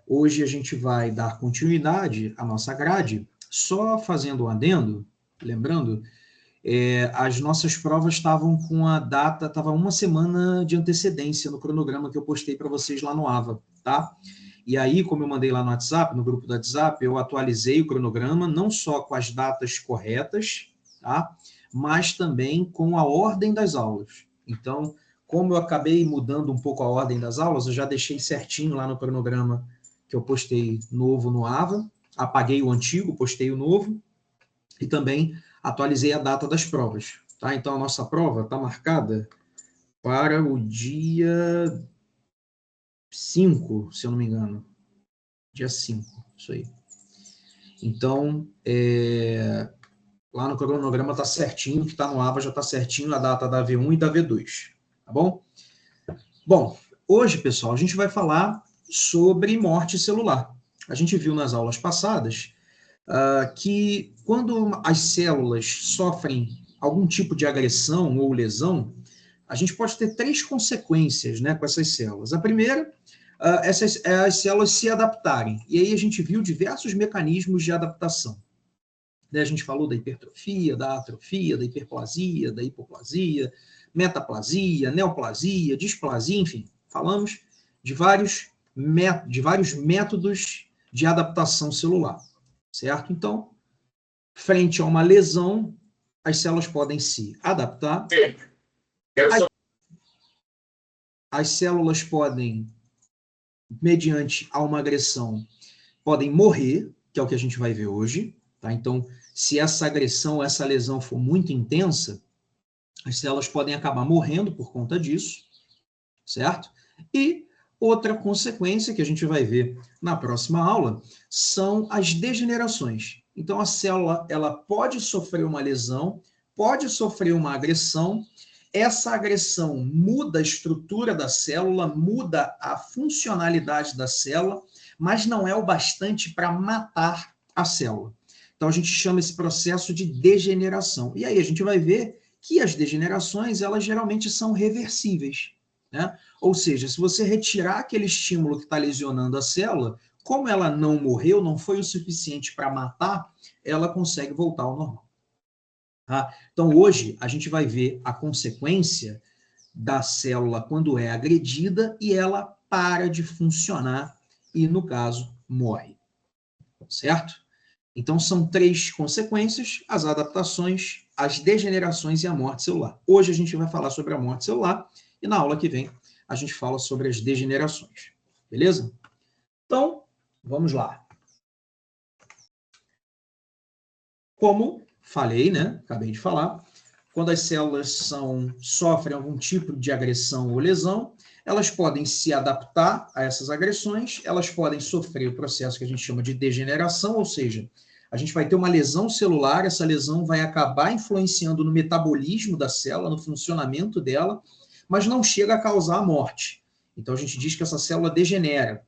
Hoje a gente vai dar continuidade à nossa grade, só fazendo um adendo, lembrando, as nossas provas estavam com a data, estava uma semana de antecedência no cronograma que eu postei para vocês lá no AVA, tá? E aí, como eu mandei lá no WhatsApp, no grupo do WhatsApp, eu atualizei o cronograma, não só com as datas corretas, tá? Mas também com a ordem das aulas. Então, como eu acabei mudando um pouco a ordem das aulas, eu já deixei certinho lá no cronograma que eu postei novo no AVA, apaguei o antigo, postei o novo, e também atualizei a data das provas. Tá? Então, a nossa prova está marcada para o dia 5, se eu não me engano. Dia 5, isso aí. Então, lá no cronograma está certinho, que está no AVA já está certinho a data da V1 e da V2. Tá bom? Bom, hoje, pessoal, a gente vai falar sobre morte celular. A gente viu nas aulas passadas que quando as células sofrem algum tipo de agressão ou lesão, a gente pode ter 3 consequências, né, com essas células. A primeira as células se adaptarem. E aí a gente viu diversos mecanismos de adaptação. A gente falou da hipertrofia, da atrofia, da hiperplasia, da hipoplasia, metaplasia, neoplasia, displasia, enfim, falamos de vários métodos de adaptação celular, certo? Então, frente a uma lesão, as células podem se adaptar, as células podem, mediante a uma agressão, podem morrer, que é o que a gente vai ver hoje, tá? Então, se essa agressão, essa lesão for muito intensa, as células podem acabar morrendo por conta disso, certo? E outra consequência que a gente vai ver na próxima aula são as degenerações. Então, a célula ela pode sofrer uma lesão, pode sofrer uma agressão, essa agressão muda a estrutura da célula, muda a funcionalidade da célula, mas não é o bastante para matar a célula. Então, a gente chama esse processo de degeneração. E aí a gente vai ver que as degenerações, elas geralmente são reversíveis, né? Ou seja, se você retirar aquele estímulo que está lesionando a célula, como ela não morreu, não foi o suficiente para matar, ela consegue voltar ao normal. Tá? Então, hoje, a gente vai ver a consequência da célula quando é agredida e ela para de funcionar e, no caso, morre. Certo? Então, são 3 consequências: as adaptações, as degenerações e a morte celular. Hoje a gente vai falar sobre a morte celular e na aula que vem a gente fala sobre as degenerações. Beleza? Então, vamos lá. Como falei, né? Acabei de falar, quando as células sofrem algum tipo de agressão ou lesão, elas podem se adaptar a essas agressões, elas podem sofrer o processo que a gente chama de degeneração, ou seja, a gente vai ter uma lesão celular, essa lesão vai acabar influenciando no metabolismo da célula, no funcionamento dela, mas não chega a causar a morte. Então a gente diz que essa célula degenera,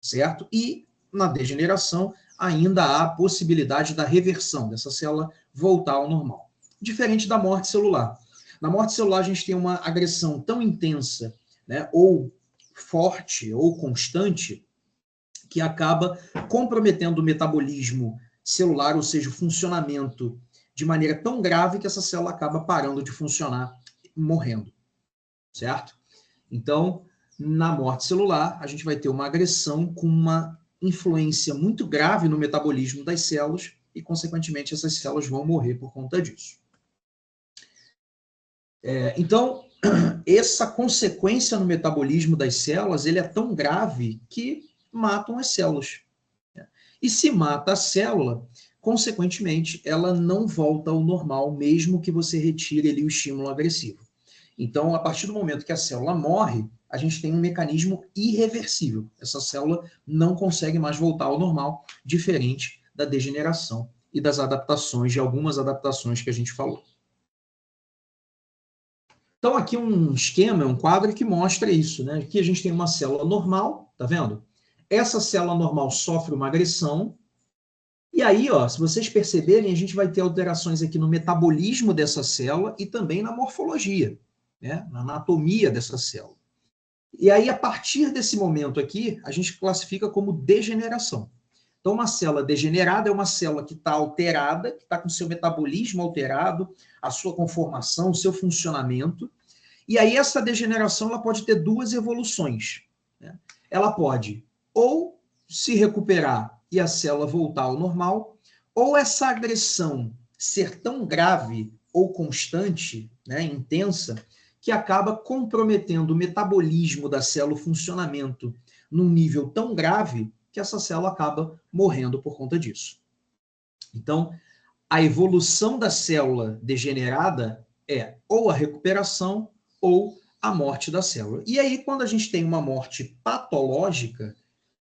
certo? E na degeneração ainda há a possibilidade da reversão dessa célula voltar ao normal. Diferente da morte celular. Na morte celular a gente tem uma agressão tão intensa, né, ou forte, ou constante, que acaba comprometendo o metabolismo celular, ou seja, o funcionamento, de maneira tão grave que essa célula acaba parando de funcionar, morrendo, certo? Então, na morte celular, a gente vai ter uma agressão com uma influência muito grave no metabolismo das células e, consequentemente, essas células vão morrer por conta disso. Então, essa consequência no metabolismo das células, ele é tão grave que matam as células. E se mata a célula, consequentemente, ela não volta ao normal, mesmo que você retire ali o estímulo agressivo. Então, a partir do momento que a célula morre, a gente tem um mecanismo irreversível. Essa célula não consegue mais voltar ao normal, diferente da degeneração e das adaptações, de algumas adaptações que a gente falou. Então, aqui um esquema, um quadro que mostra isso, né? Aqui a gente tem uma célula normal, tá vendo? Essa célula normal sofre uma agressão, e aí, ó, se vocês perceberem, a gente vai ter alterações aqui no metabolismo dessa célula e também na morfologia, né? Na anatomia dessa célula. E aí, a partir desse momento aqui, a gente classifica como degeneração. Então, uma célula degenerada é uma célula que está alterada, que está com seu metabolismo alterado, a sua conformação, o seu funcionamento. E aí, essa degeneração ela pode ter duas evoluções, né? Ela pode ou se recuperar e a célula voltar ao normal, ou essa agressão ser tão grave ou constante, né, intensa, que acaba comprometendo o metabolismo da célula, o funcionamento, num nível tão grave que essa célula acaba morrendo por conta disso. Então, a evolução da célula degenerada é ou a recuperação ou a morte da célula. E aí, quando a gente tem uma morte patológica,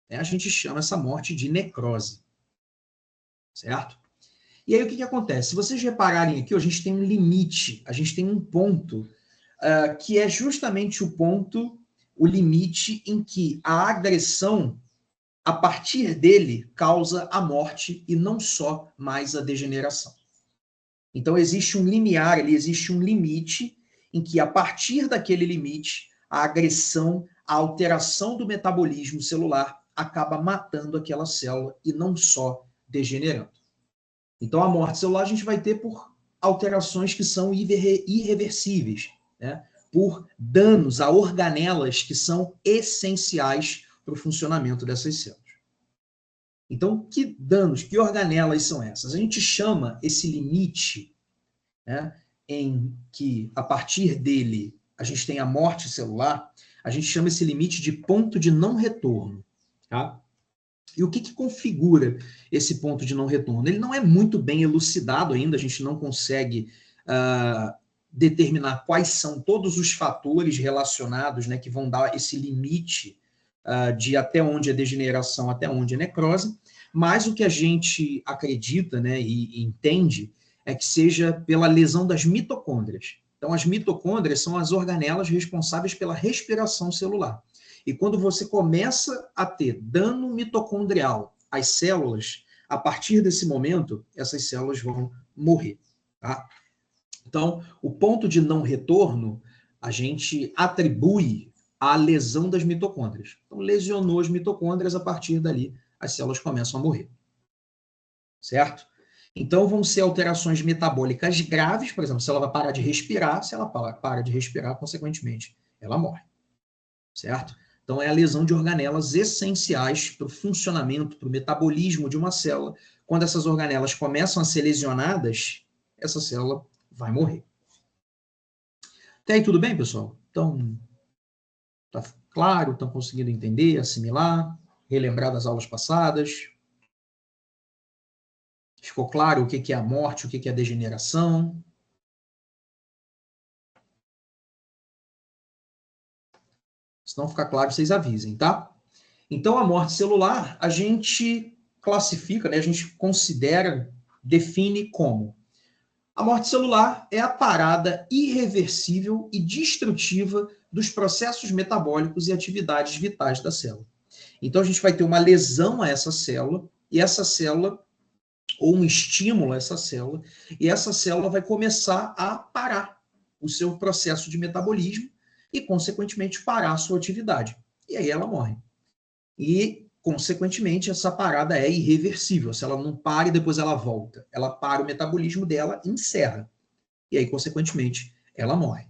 né, a gente chama essa morte de necrose. Certo? E aí, o que acontece? Se vocês repararem aqui, a gente tem um limite, a gente tem um ponto, que é justamente o ponto, o limite em que a agressão, a partir dele, causa a morte e não só mais a degeneração. Então, existe um limiar, existe um limite em que, a partir daquele limite, a agressão, a alteração do metabolismo celular acaba matando aquela célula e não só degenerando. Então, a morte celular a gente vai ter por alterações que são irreversíveis, né? Por danos a organelas que são essenciais para o funcionamento dessas células. Então, que danos, que organelas são essas? A gente chama esse limite, né, em que, a partir dele, a gente tem a morte celular, a gente chama esse limite de ponto de não retorno. Tá? E o que configura esse ponto de não retorno? Ele não é muito bem elucidado ainda, a gente não consegue determinar quais são todos os fatores relacionados, né, que vão dar esse limite de até onde é degeneração, até onde é necrose, mas o que a gente acredita, né, e entende é que seja pela lesão das mitocôndrias. Então, as mitocôndrias são as organelas responsáveis pela respiração celular. E quando você começa a ter dano mitocondrial às células, a partir desse momento, essas células vão morrer. Tá? Então, o ponto de não retorno, a gente atribui à lesão das mitocôndrias. Então, lesionou as mitocôndrias, a partir dali, as células começam a morrer. Certo? Então, vão ser alterações metabólicas graves, por exemplo, se ela vai parar de respirar, se ela para de respirar, consequentemente, ela morre. Certo? Então, é a lesão de organelas essenciais para o funcionamento, para o metabolismo de uma célula. Quando essas organelas começam a ser lesionadas, essa célula vai morrer. Até aí tudo bem, pessoal? Então, tá claro? Estão conseguindo entender, assimilar, relembrar das aulas passadas? Ficou claro o que é a morte, o que é a degeneração? Se não ficar claro, vocês avisem, tá? Então, a morte celular, a gente classifica, né, a gente considera, define como: a morte celular é a parada irreversível e destrutiva dos processos metabólicos e atividades vitais da célula. Então, a gente vai ter uma lesão a essa célula, e essa célula, ou um estímulo a essa célula, e essa célula vai começar a parar o seu processo de metabolismo e, consequentemente, parar a sua atividade. E aí ela morre. E, consequentemente, essa parada é irreversível. Se ela não para e depois ela volta, ela para o metabolismo dela e encerra. E aí, consequentemente, ela morre.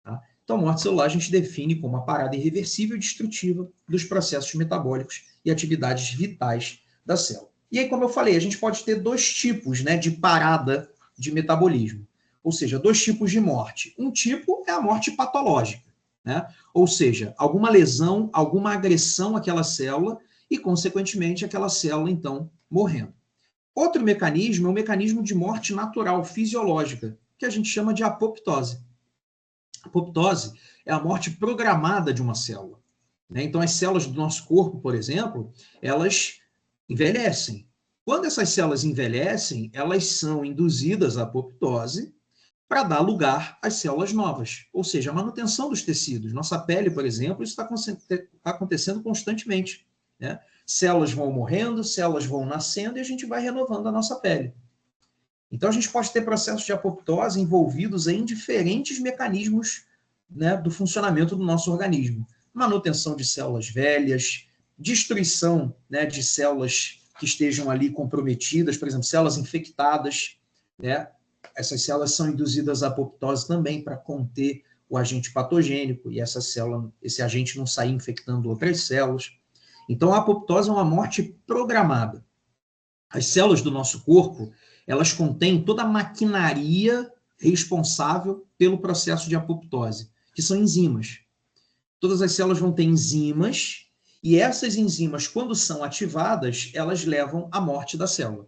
Tá? Então, a morte celular a gente define como uma parada irreversível e destrutiva dos processos metabólicos e atividades vitais da célula. E aí, como eu falei, a gente pode ter dois tipos, né, de parada de metabolismo. Ou seja, dois tipos de morte. Um tipo é a morte patológica, né? Ou seja, alguma lesão, alguma agressão àquela célula e, consequentemente, aquela célula, então, morrendo. Outro mecanismo é o mecanismo de morte natural, fisiológica, que a gente chama de apoptose. A apoptose é a morte programada de uma célula. Né? Então, as células do nosso corpo, por exemplo, elas envelhecem. Quando essas células envelhecem, elas são induzidas à apoptose para dar lugar às células novas, ou seja, a manutenção dos tecidos. Nossa pele, por exemplo, isso está acontecendo constantemente. Né? Células vão morrendo, células vão nascendo e a gente vai renovando a nossa pele. Então, a gente pode ter processos de apoptose envolvidos em diferentes mecanismos, né, do funcionamento do nosso organismo. manutenção de células velhas, destruição, né, de células que estejam ali comprometidas, por exemplo, células infectadas, né? Essas células são induzidas à apoptose também para conter o agente patogênico e esse agente não sair infectando outras células. Então, a apoptose é uma morte programada. As células do nosso corpo, elas contêm toda a maquinaria responsável pelo processo de apoptose, que são enzimas. Todas as células vão ter enzimas, e essas enzimas, quando são ativadas, elas levam à morte da célula.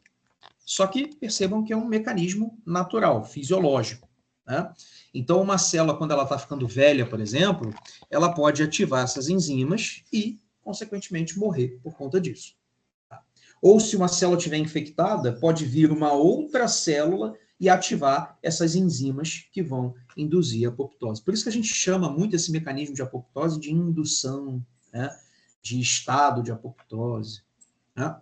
Só que percebam que é um mecanismo natural, fisiológico, né? Então, uma célula, quando ela está ficando velha, por exemplo, ela pode ativar essas enzimas e, consequentemente, morrer por conta disso. Ou se uma célula estiver infectada, pode vir uma outra célula e ativar essas enzimas que vão induzir a apoptose. Por isso que a gente chama muito esse mecanismo de apoptose de indução, né, de estado de apoptose, né?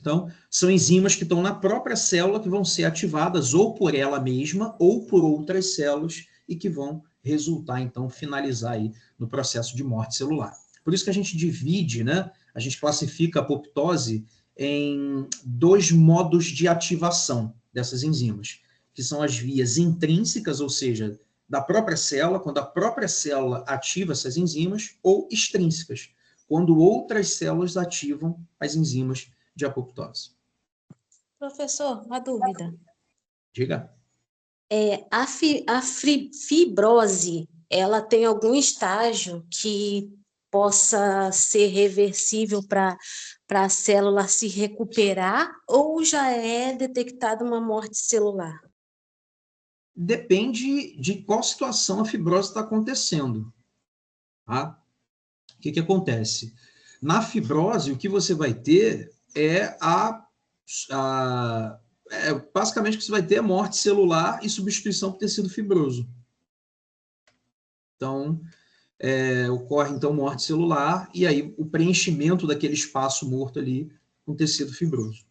Então, são enzimas que estão na própria célula que vão ser ativadas ou por ela mesma ou por outras células e que vão resultar, então, finalizar aí no processo de morte celular. Por isso que a gente divide, né? A gente classifica a apoptose em dois modos de ativação dessas enzimas, que são as vias intrínsecas, ou seja, da própria célula, quando a própria célula ativa essas enzimas, ou extrínsecas, quando outras células ativam as enzimas de apoptose. Professor, uma dúvida. Diga. A fibrose, ela tem algum estágio que possa ser reversível para a célula se recuperar ou já é detectada uma morte celular? Depende de qual situação a fibrose está acontecendo. Tá? O que acontece? Na fibrose, o que você vai ter é basicamente que você vai ter a morte celular e substituição por tecido fibroso. Então, ocorre então morte celular e aí o preenchimento daquele espaço morto ali com tecido fibroso.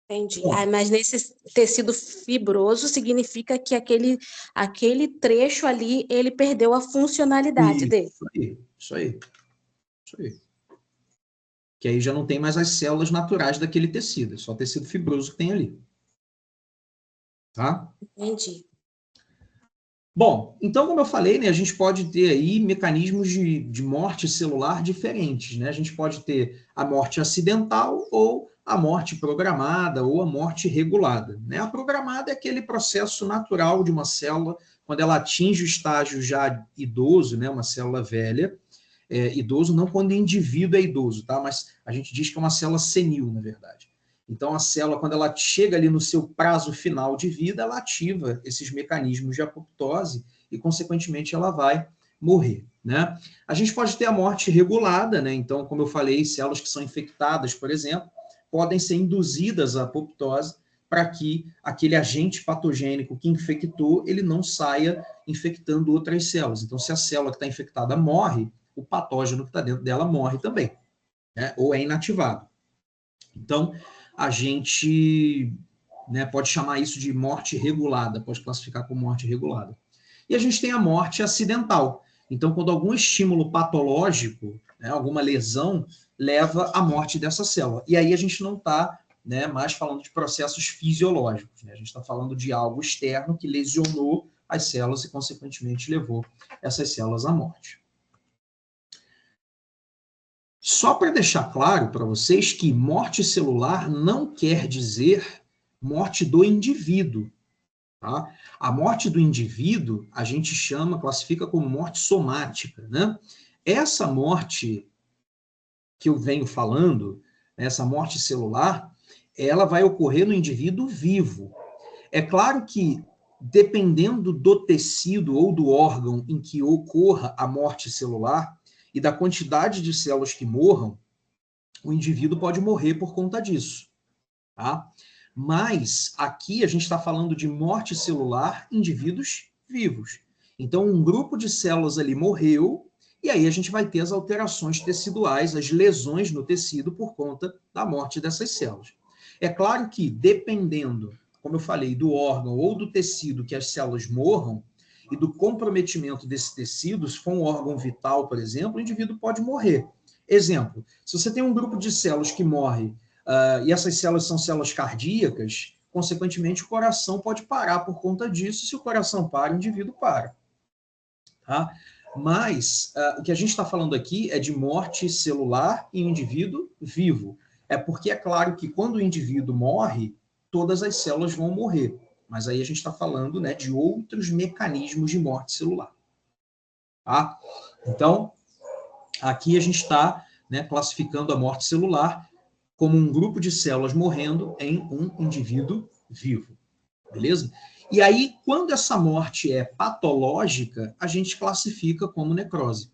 Entendi. Mas nesse tecido fibroso significa que aquele trecho ali, ele perdeu a funcionalidade dele. Isso aí. Que aí já não tem mais as células naturais daquele tecido, é só tecido fibroso que tem ali. Tá? Entendi. Bom, então, como eu falei, né, a gente pode ter aí mecanismos de morte celular diferentes, né? A gente pode ter a morte acidental ou a morte programada ou a morte regulada, né? A programada é aquele processo natural de uma célula quando ela atinge o estágio já idoso, né, uma célula velha, idoso não quando o indivíduo é idoso, tá? Mas a gente diz que é uma célula senil, na verdade. Então, a célula, quando ela chega ali no seu prazo final de vida, ela ativa esses mecanismos de apoptose e, consequentemente, ela vai morrer, né? A gente pode ter a morte regulada, né? Então, como eu falei, células que são infectadas, por exemplo, podem ser induzidas à apoptose para que aquele agente patogênico que infectou, ele não saia infectando outras células. Então, se a célula que está infectada morre, o patógeno que está dentro dela morre também, né? Ou é inativado. Então, a gente, né, pode chamar isso de morte regulada, pode classificar como morte regulada. E a gente tem a morte acidental. Então, quando algum estímulo patológico, né, alguma lesão, leva à morte dessa célula. E aí a gente não está, né, mais falando de processos fisiológicos. Né? A gente está falando de algo externo que lesionou as células e, consequentemente, levou essas células à morte. Só para deixar claro para vocês que morte celular não quer dizer morte do indivíduo. Tá? A morte do indivíduo a gente classifica como morte somática, né? Essa morte que eu venho falando, essa morte celular, ela vai ocorrer no indivíduo vivo. É claro que, dependendo do tecido ou do órgão em que ocorra a morte celular e da quantidade de células que morram, o indivíduo pode morrer por conta disso. Tá? Mas aqui a gente está falando de morte celular em indivíduos vivos. Então, um grupo de células ali morreu, e aí a gente vai ter as alterações teciduais, as lesões no tecido por conta da morte dessas células. É claro que, dependendo, como eu falei, do órgão ou do tecido que as células morram, e do comprometimento desse tecido, se for um órgão vital, por exemplo, o indivíduo pode morrer. Exemplo, se você tem um grupo de células que morre, e essas células são células cardíacas, consequentemente o coração pode parar por conta disso. Se o coração para, o indivíduo para. Tá? Mas o que a gente está falando aqui é de morte celular em um indivíduo vivo. É porque é claro que quando o indivíduo morre, todas as células vão morrer. Mas aí a gente está falando, né, de outros mecanismos de morte celular. Tá? Então, aqui a gente está, né, classificando a morte celular como um grupo de células morrendo em um indivíduo vivo. Beleza? E aí, quando essa morte é patológica, a gente classifica como necrose.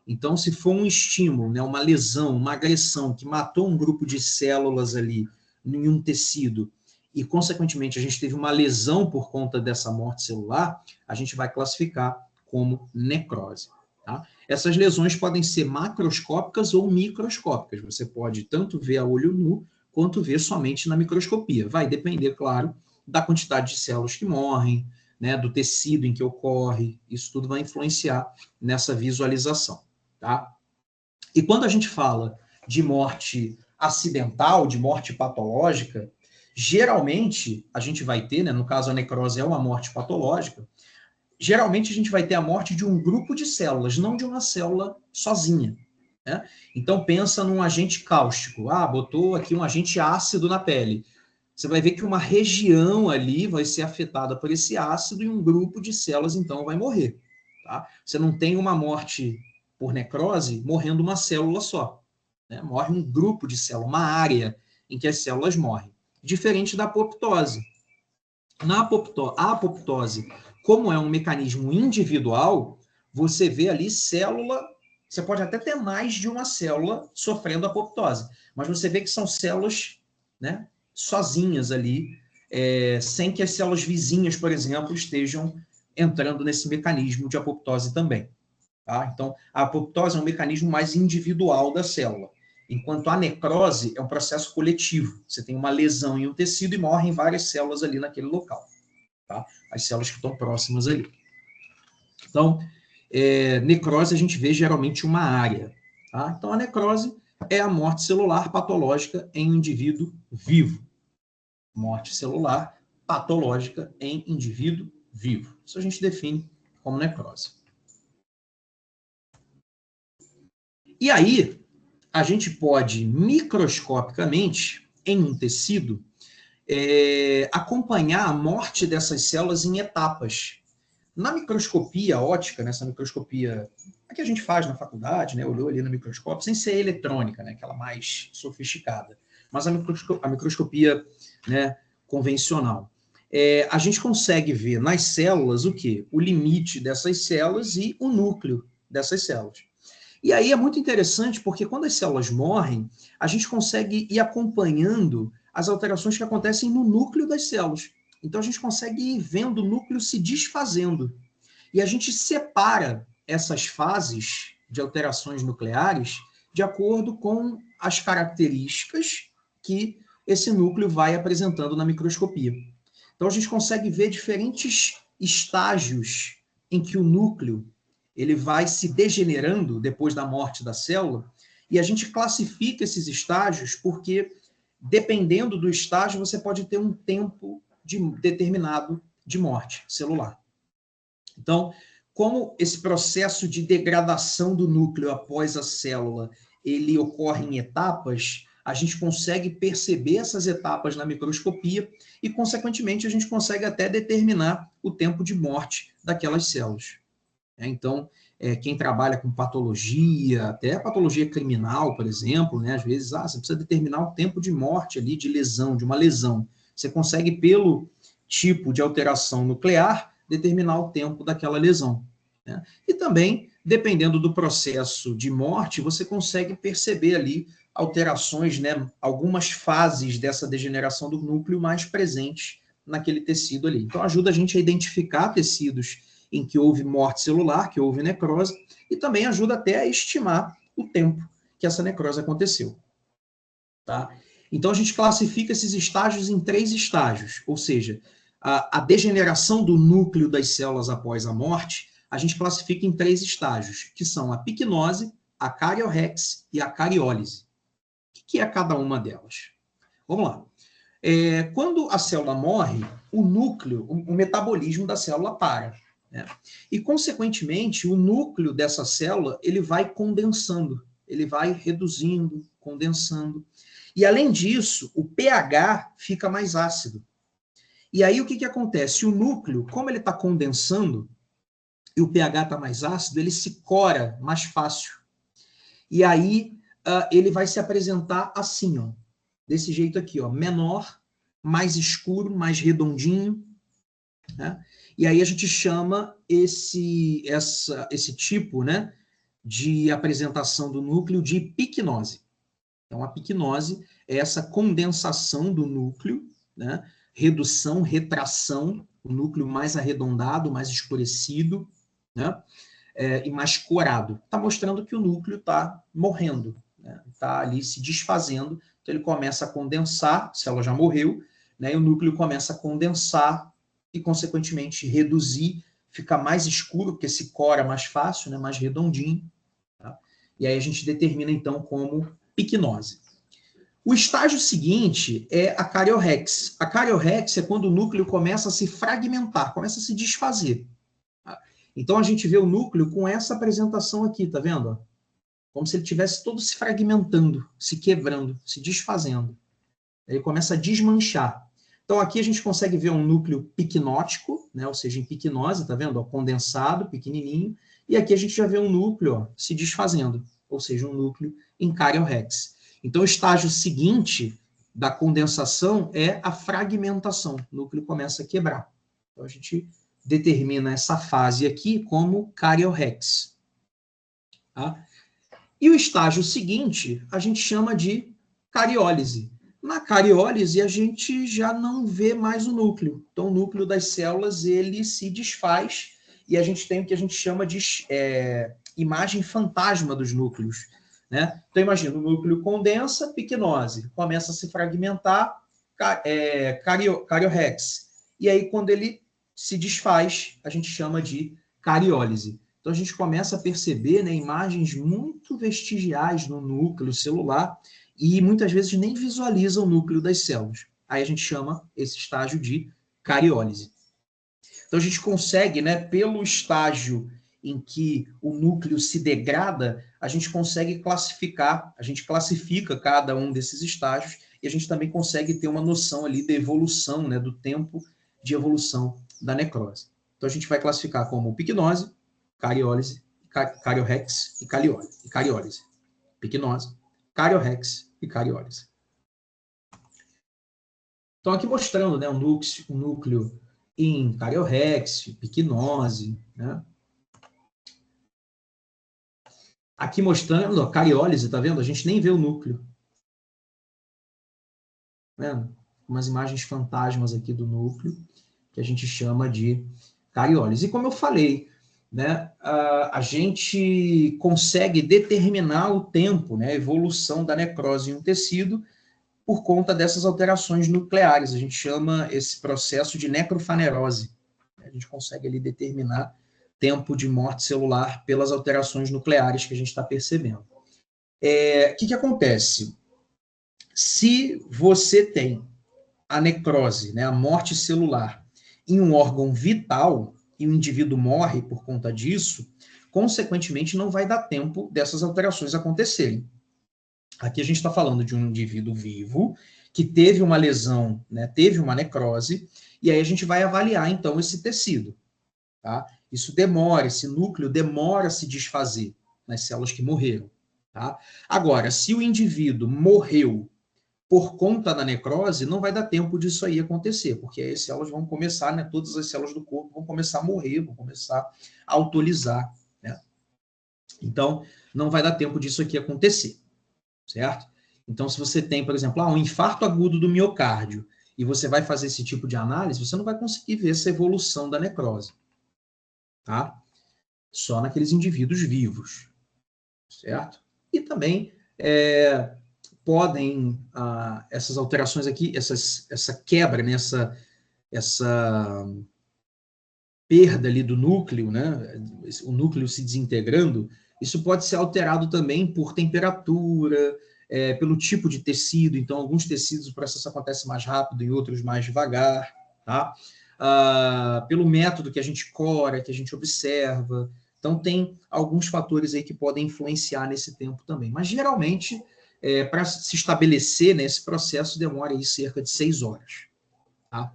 Então, se for um estímulo, né, uma lesão, uma agressão que matou um grupo de células ali em um tecido, e, consequentemente, a gente teve uma lesão por conta dessa morte celular, a gente vai classificar como necrose. Tá? Essas lesões podem ser macroscópicas ou microscópicas. Você pode tanto ver a olho nu, quanto ver somente na microscopia. Vai depender, claro, da quantidade de células que morrem, né, do tecido em que ocorre, isso tudo vai influenciar nessa visualização. Tá? E quando a gente fala de morte acidental, de morte patológica, geralmente a gente vai ter, né, no caso a necrose é uma morte patológica, geralmente a gente vai ter a morte de um grupo de células, não de uma célula sozinha. Né? Então pensa num agente cáustico, botou aqui um agente ácido na pele. Você vai ver que uma região ali vai ser afetada por esse ácido e um grupo de células, então, vai morrer. Tá? Você não tem uma morte por necrose morrendo uma célula só. Né? Morre um grupo de células, uma área em que as células morrem. Diferente da apoptose. Na apoptose, como é um mecanismo individual, você vê ali célula, você pode até ter mais de uma célula sofrendo apoptose, mas você vê que são células, né, sozinhas ali, sem que as células vizinhas, por exemplo, estejam entrando nesse mecanismo de apoptose também. Tá? Então, a apoptose é um mecanismo mais individual da célula, enquanto a necrose é um processo coletivo. Você tem uma lesão em um tecido e morrem várias células ali naquele local. Tá? As células que estão próximas ali. Então, necrose a gente vê geralmente uma área. Tá? Então, a necrose é a morte celular patológica em um indivíduo vivo. Morte celular patológica em indivíduo vivo. Isso a gente define como necrose. E aí, a gente pode, microscopicamente, em um tecido, acompanhar a morte dessas células em etapas. Na microscopia óptica, nessa microscopia que a gente faz na faculdade, né, olhou ali no microscópio, sem ser eletrônica, né, aquela mais sofisticada, mas a microscopia, né, convencional. A gente consegue ver nas células o quê? O limite dessas células e o núcleo dessas células. E aí é muito interessante porque quando as células morrem, a gente consegue ir acompanhando as alterações que acontecem no núcleo das células. Então a gente consegue ir vendo o núcleo se desfazendo. E a gente separa essas fases de alterações nucleares de acordo com as características que esse núcleo vai apresentando na microscopia. Então a gente consegue ver diferentes estágios em que o núcleo ele vai se degenerando depois da morte da célula, e a gente classifica esses estágios porque, dependendo do estágio, você pode ter um tempo determinado de morte celular. Então, como esse processo de degradação do núcleo após a célula, ele ocorre em etapas, a gente consegue perceber essas etapas na microscopia e, consequentemente, a gente consegue até determinar o tempo de morte daquelas células. Então, quem trabalha com patologia, até patologia criminal, por exemplo, né, às vezes você precisa determinar o tempo de morte ali, de lesão, de uma lesão. Você consegue, pelo tipo de alteração nuclear, determinar o tempo daquela lesão. Né? E também, dependendo do processo de morte, você consegue perceber ali alterações, né, algumas fases dessa degeneração do núcleo mais presentes naquele tecido ali. Então, ajuda a gente a identificar tecidos em que houve morte celular, que houve necrose, e também ajuda até a estimar o tempo que essa necrose aconteceu. Tá? Então, a gente classifica esses estágios em 3 estágios, ou seja, a degeneração do núcleo das células após a morte, a gente classifica em 3 estágios, que são a piquenose, a cariorrex e a cariólise. O que é cada uma delas? Vamos lá. Quando a célula morre, o núcleo, o metabolismo da célula para, né? E, consequentemente, o núcleo dessa célula ele vai condensando, ele vai reduzindo, condensando. E, além disso, o pH fica mais ácido. E aí, o que acontece? O núcleo, como ele está condensando, e o pH está mais ácido, ele se cora mais fácil. E aí, ele vai se apresentar assim, ó, desse jeito aqui, ó, menor, mais escuro, mais redondinho, né? E aí a gente chama esse tipo, né, de apresentação do núcleo de piquenose. Então, a piquenose é essa condensação do núcleo, né, redução, retração, o núcleo mais arredondado, mais escurecido, né, e mais corado. Está mostrando que o núcleo está morrendo, né, está ali se desfazendo, então ele começa a condensar, a célula já morreu, né, e o núcleo começa a condensar e, consequentemente, reduzir, fica mais escuro, porque se cora mais fácil, né, mais redondinho, tá? E aí a gente determina, então, como piquenose. O estágio seguinte é a cariorrex. A cariorrex é quando o núcleo começa a se fragmentar, começa a se desfazer. Tá? Então a gente vê o núcleo com essa apresentação aqui, tá vendo? Como se ele estivesse todo se fragmentando, se quebrando, se desfazendo. Ele começa a desmanchar. Então aqui a gente consegue ver um núcleo piquenótico, né? Ou seja, em piquenose, tá vendo? Ó, condensado, pequenininho. E aqui a gente já vê um núcleo, ó, se desfazendo, ou seja, um núcleo em cariorrex. Então o estágio seguinte da condensação é a fragmentação. O núcleo começa a quebrar. Então a gente determina essa fase aqui como cariorrex. Tá? E o estágio seguinte a gente chama de cariólise. Na cariólise, a gente já não vê mais o núcleo. Então, o núcleo das células ele se desfaz e a gente tem o que a gente chama de imagem fantasma dos núcleos. Né? Então, imagina, o núcleo condensa, piquenose, começa a se fragmentar, cariorrex. E aí, quando ele se desfaz, a gente chama de cariólise. Então, a gente começa a perceber, né, imagens muito vestigiais no núcleo celular e muitas vezes nem visualiza o núcleo das células. Aí a gente chama esse estágio de cariólise. Então, a gente consegue, né, pelo estágio em que o núcleo se degrada, a gente consegue classificar, a gente classifica cada um desses estágios e a gente também consegue ter uma noção ali da evolução, né, do tempo de evolução da necrose. Então, a gente vai classificar como piquenose, cariólise, cariorrex e cariólise. Piquenose, cariorrex e cariólise. Então, aqui mostrando, né, um núcleo em cariorrex, piquenose, né? Aqui mostrando a cariólise, tá vendo? A gente nem vê o núcleo. Tá vendo? Umas imagens fantasmas aqui do núcleo, que a gente chama de cariólise. E como eu falei, né, a gente consegue determinar o tempo, né, a evolução da necrose em um tecido por conta dessas alterações nucleares. A gente chama esse processo de necrofanerose. A gente consegue ali determinar tempo de morte celular pelas alterações nucleares que a gente está percebendo. O que acontece? Se você tem a necrose, né, a morte celular, em um órgão vital, e o indivíduo morre por conta disso, consequentemente não vai dar tempo dessas alterações acontecerem. Aqui a gente está falando de um indivíduo vivo que teve uma lesão, né, teve uma necrose, e aí a gente vai avaliar, então, esse tecido. Tá? Isso demora, esse núcleo demora a se desfazer nas células que morreram. Tá? Agora, se o indivíduo morreu por conta da necrose, não vai dar tempo disso aí acontecer, porque aí as células vão começar, né, todas as células do corpo vão começar a morrer, vão começar a autolizar. Né? Então, não vai dar tempo disso aqui acontecer. Certo? Então, se você tem, por exemplo, um infarto agudo do miocárdio e você vai fazer esse tipo de análise, você não vai conseguir ver essa evolução da necrose. Tá? Só naqueles indivíduos vivos. Certo? E também podem, essas alterações aqui, essa quebra, né, essa perda ali do núcleo, né? O núcleo se desintegrando, isso pode ser alterado também por temperatura, pelo tipo de tecido. Então, alguns tecidos o processo acontece mais rápido, em outros mais devagar, tá? Pelo método que a gente cora, que a gente observa. Então, tem alguns fatores aí que podem influenciar nesse tempo também. Mas, geralmente, para se estabelecer, né, esse processo demora aí cerca de 6 horas. Tá?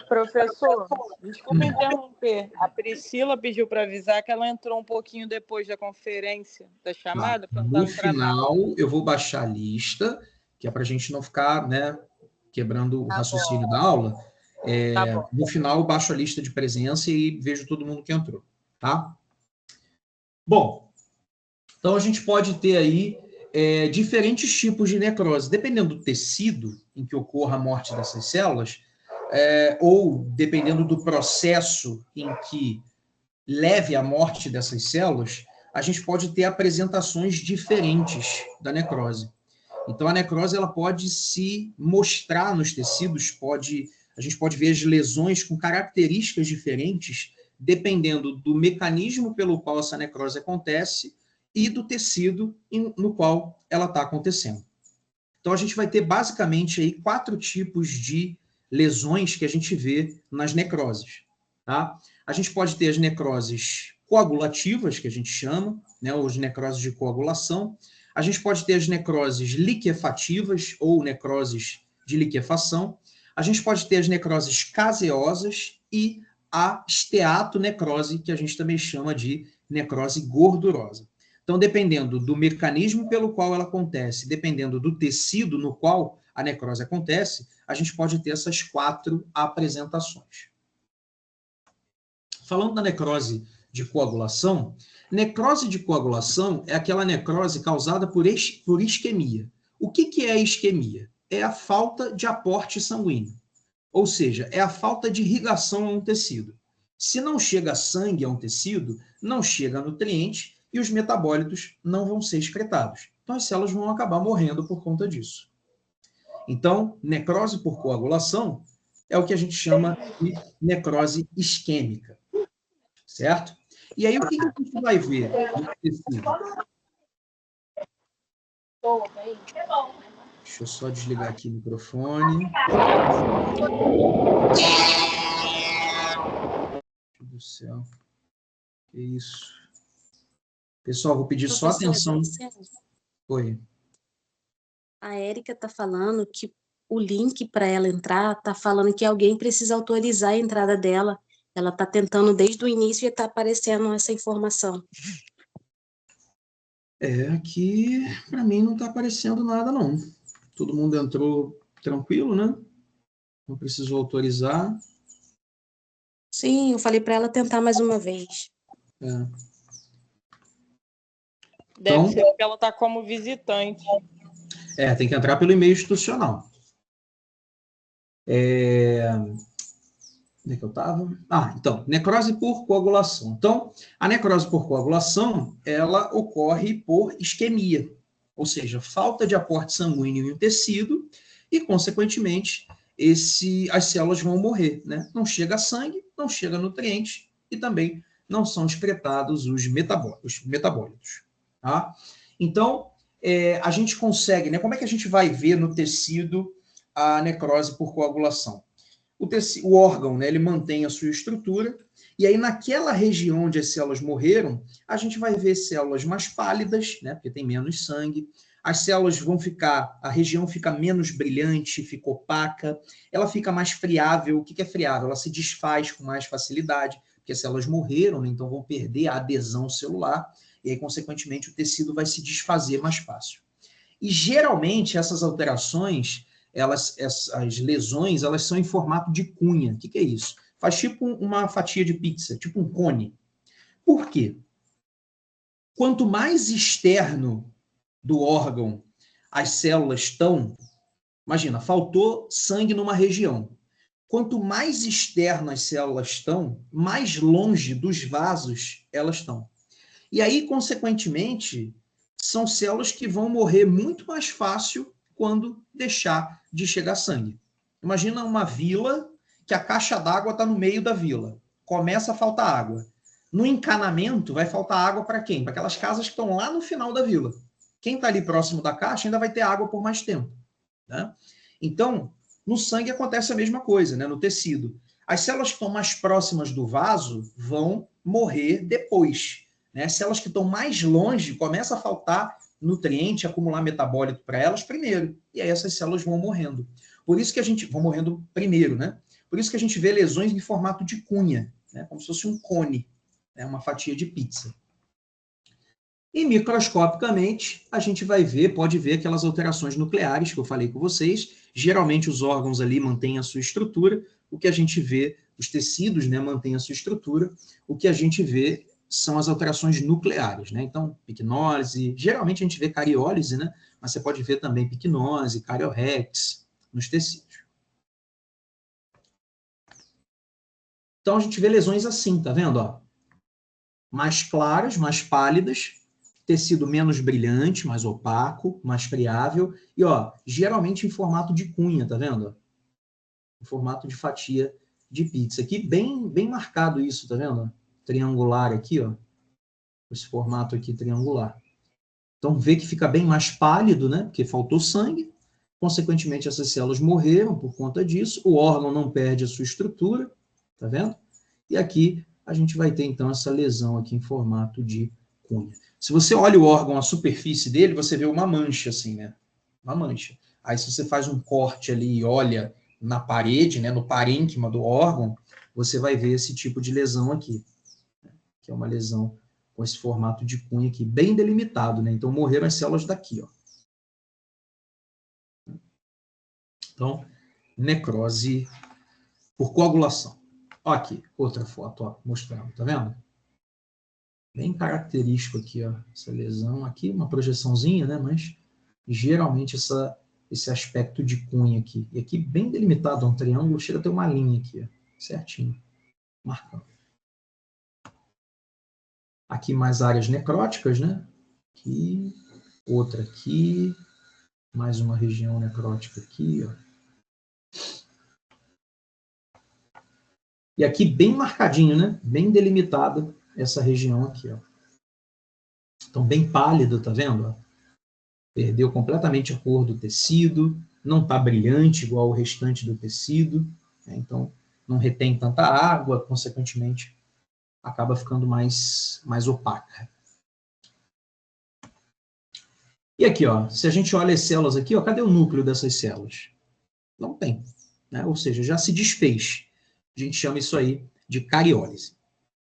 Professor, desculpa interromper. A Priscila pediu para avisar que ela entrou um pouquinho depois da conferência, da chamada, para No final, eu vou baixar a lista, que é para a gente não ficar, né, quebrando o raciocínio da aula. No final, eu baixo a lista de presença e vejo todo mundo que entrou, tá? Bom, então a gente pode ter aí diferentes tipos de necrose. Dependendo do tecido em que ocorra a morte dessas células, ou dependendo do processo em que leve à morte dessas células, a gente pode ter apresentações diferentes da necrose. Então, a necrose ela pode se mostrar nos tecidos, a gente pode ver as lesões com características diferentes, dependendo do mecanismo pelo qual essa necrose acontece e do tecido no qual ela está acontecendo. Então, a gente vai ter basicamente aí 4 tipos de lesões que a gente vê nas necroses. Tá? A gente pode ter as necroses coagulativas, que a gente chama, né, ou as necroses de coagulação. A gente pode ter as necroses liquefativas, ou necroses de liquefação. A gente pode ter as necroses caseosas e a esteatonecrose, que a gente também chama de necrose gordurosa. Então, dependendo do mecanismo pelo qual ela acontece, dependendo do tecido no qual a necrose acontece, a gente pode ter essas 4 apresentações. Falando da necrose de coagulação, necrose de coagulação é aquela necrose causada por isquemia. O que é isquemia? É a falta de aporte sanguíneo, ou seja, é a falta de irrigação a um tecido. Se não chega sangue a um tecido, não chega nutriente e os metabólitos não vão ser excretados. Então, as células vão acabar morrendo por conta disso. Então, necrose por coagulação é o que a gente chama de necrose isquêmica, certo? E aí, o que a gente vai ver no tecido? Deixa eu só desligar aqui o microfone. Meu Deus do céu. Que isso? Pessoal, vou pedir só atenção. Oi. A Érica está falando que o link para ela entrar está falando que alguém precisa autorizar a entrada dela. Ela está tentando desde o início e está aparecendo essa informação. Aqui para mim não está aparecendo nada, não. Todo mundo entrou tranquilo, né? Não precisou autorizar. Sim, eu falei para ela tentar mais uma vez. Deve ser porque ela está como visitante. Tem que entrar pelo e-mail institucional. Onde é que eu estava? Então, necrose por coagulação. Então, a necrose por coagulação, ela ocorre por isquemia, ou seja, falta de aporte sanguíneo em um tecido e, consequentemente, as células vão morrer, né? Não chega sangue, não chega nutriente e também não são excretados os metabólitos. Tá? Então, a gente consegue, né? Como é que a gente vai ver no tecido a necrose por coagulação? O órgão, né, ele mantém a sua estrutura, e aí naquela região onde as células morreram, a gente vai ver células mais pálidas, né, porque tem menos sangue, as células a região fica menos brilhante, fica opaca, ela fica mais friável. O que é friável? Ela se desfaz com mais facilidade, porque as células morreram, né, então vão perder a adesão celular, e aí, consequentemente, o tecido vai se desfazer mais fácil. E, geralmente, essas alterações, as lesões, elas são em formato de cunha. O que é isso? Faz tipo uma fatia de pizza, tipo um cone. Por quê? Quanto mais externo do órgão as células estão, imagina, faltou sangue numa região. Quanto mais externo as células estão, mais longe dos vasos elas estão. E aí, consequentemente, são células que vão morrer muito mais fácil quando deixar de chegar sangue. Imagina uma vila que a caixa d'água está no meio da vila. Começa a faltar água. No encanamento, vai faltar água para quem? Para aquelas casas que estão lá no final da vila. Quem está ali próximo da caixa ainda vai ter água por mais tempo. Né? Então, no sangue acontece a mesma coisa, né? No tecido. As células que estão mais próximas do vaso vão morrer depois. Né? As células que estão mais longe, começa a faltar nutriente, acumular metabólito para elas primeiro. E aí essas células vão morrendo. Por isso que a gente... vão morrendo primeiro, né? Por isso que a gente vê lesões em formato de cunha, né? Como se fosse um cone, né? Uma fatia de pizza. E microscopicamente, a gente vai ver, pode ver aquelas alterações nucleares que eu falei com vocês. Geralmente os órgãos ali mantêm a sua estrutura. O que a gente vê, os tecidos, né, mantêm a sua estrutura. O que a gente vê são as alterações nucleares, né? Então, picnose, geralmente a gente vê cariólise, né? Mas você pode ver também picnose, cariorrex nos tecidos. Então a gente vê lesões assim, tá vendo? Ó? Mais claras, mais pálidas, tecido menos brilhante, mais opaco, mais friável, e ó, geralmente em formato de cunha, tá vendo? Em formato de fatia de pizza. Aqui bem marcado isso, tá vendo? Triangular aqui, ó. Esse formato aqui triangular. Então vê que fica bem mais pálido, né? Porque faltou sangue. Consequentemente, essas células morreram por conta disso. O órgão não perde a sua estrutura, tá vendo? E aqui a gente vai ter, então, essa lesão aqui em formato de cunha. Se você olha o órgão, a superfície dele, você vê uma mancha, assim, né? Uma mancha. Aí, se você faz um corte ali e olha na parede, né, no parênquima do órgão, você vai ver esse tipo de lesão aqui, né? Que é uma lesão com esse formato de cunha aqui, bem delimitado, né? Então, morreram as células daqui, ó. Então, necrose por coagulação. Ó aqui, outra foto, ó, mostrando, tá vendo? Bem característico aqui, ó, essa lesão aqui, uma projeçãozinha, né, mas geralmente esse aspecto de cunha aqui. E aqui bem delimitado, um triângulo, chega a ter uma linha aqui, ó, certinho, marcando. Aqui mais áreas necróticas, né? Aqui, outra aqui, mais uma região necrótica aqui, ó. E aqui bem marcadinho, né? Bem delimitada essa região aqui, ó. Então, bem pálido, tá vendo? Perdeu completamente a cor do tecido, não está brilhante igual o restante do tecido, né? Então, não retém tanta água, consequentemente, acaba ficando mais opaca. E aqui, ó, se a gente olha as células aqui, ó, cadê o núcleo dessas células? Não tem, né? Ou seja, já se desfez. A gente chama isso aí de cariólise.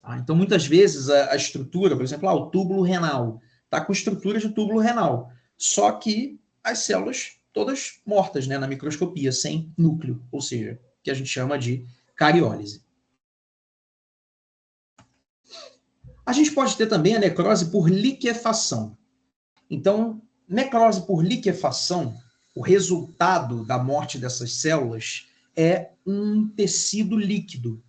Tá? Então, muitas vezes, a estrutura, por exemplo, o túbulo renal, está com estrutura de túbulo renal, só que as células todas mortas, né, na microscopia, sem núcleo, ou seja, que a gente chama de cariólise. A gente pode ter também a necrose por liquefação. Então, necrose por liquefação, o resultado da morte dessas células é um tecido líquido.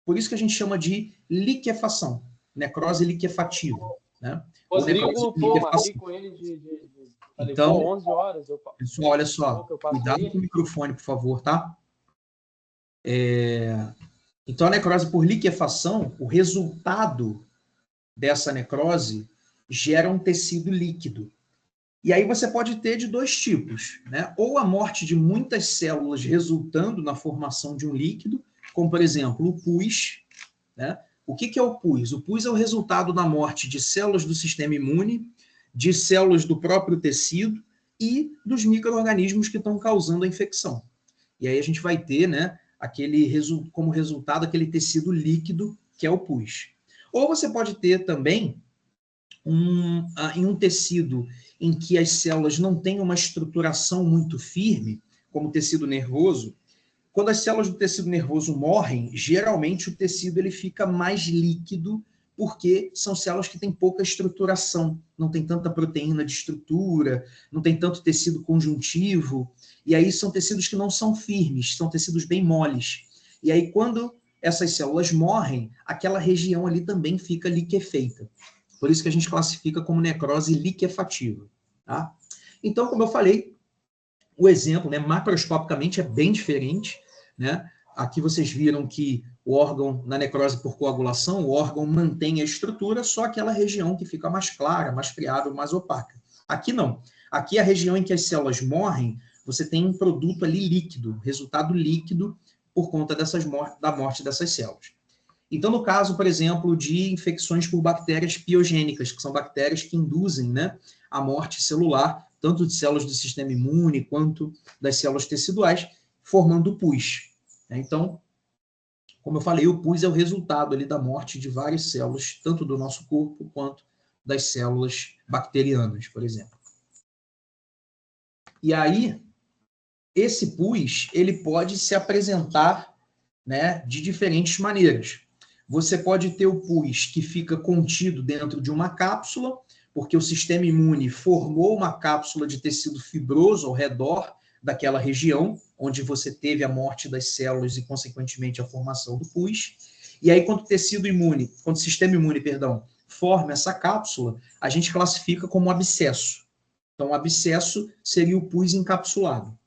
Por isso que a gente chama de liquefação, necrose liquefativa. Né? Rodrigo, pô, marquei com ele falei, então, 11 horas. Pessoal, olha só, cuidado com o microfone, por favor, tá? Então, a necrose por liquefação, o resultado dessa necrose gera um tecido líquido. E aí você pode ter de dois tipos, né? Ou a morte de muitas células resultando na formação de um líquido, como, por exemplo, o pus, né? O que é o pus? O pus é o resultado da morte de células do sistema imune, de células do próprio tecido e dos micro-organismos que estão causando a infecção. E aí a gente vai ter, né, como resultado aquele tecido líquido que é o pus. Ou você pode ter também em um tecido em que as células não têm uma estruturação muito firme, como o tecido nervoso. Quando as células do tecido nervoso morrem, geralmente o tecido ele fica mais líquido, porque são células que têm pouca estruturação, não tem tanta proteína de estrutura, não tem tanto tecido conjuntivo, e aí são tecidos que não são firmes, são tecidos bem moles. E aí quando essas células morrem, aquela região ali também fica liquefeita. Por isso que a gente classifica como necrose liquefativa. Tá? Então, como eu falei, O exemplo, né, macroscopicamente, é bem diferente, né? Aqui vocês viram que o órgão, na necrose por coagulação, o órgão mantém a estrutura, só aquela região que fica mais clara, mais friável, mais opaca. Aqui não. Aqui a região em que as células morrem, você tem um produto ali líquido, resultado líquido por conta da morte dessas células. Então, no caso, por exemplo, de infecções por bactérias piogênicas, que são bactérias que induzem, né, a morte celular, tanto de células do sistema imune quanto das células teciduais, formando o pus. Então, como eu falei, o pus é o resultado ali da morte de várias células, tanto do nosso corpo quanto das células bacterianas, por exemplo. E aí, esse pus, ele pode se apresentar, né, de diferentes maneiras. Você pode ter o pus que fica contido dentro de uma cápsula, porque o sistema imune formou uma cápsula de tecido fibroso ao redor daquela região, onde você teve a morte das células e, consequentemente, a formação do pus. E aí, quando o sistema imune, forma essa cápsula, a gente classifica como abscesso. Então, o abscesso seria o pus encapsulado.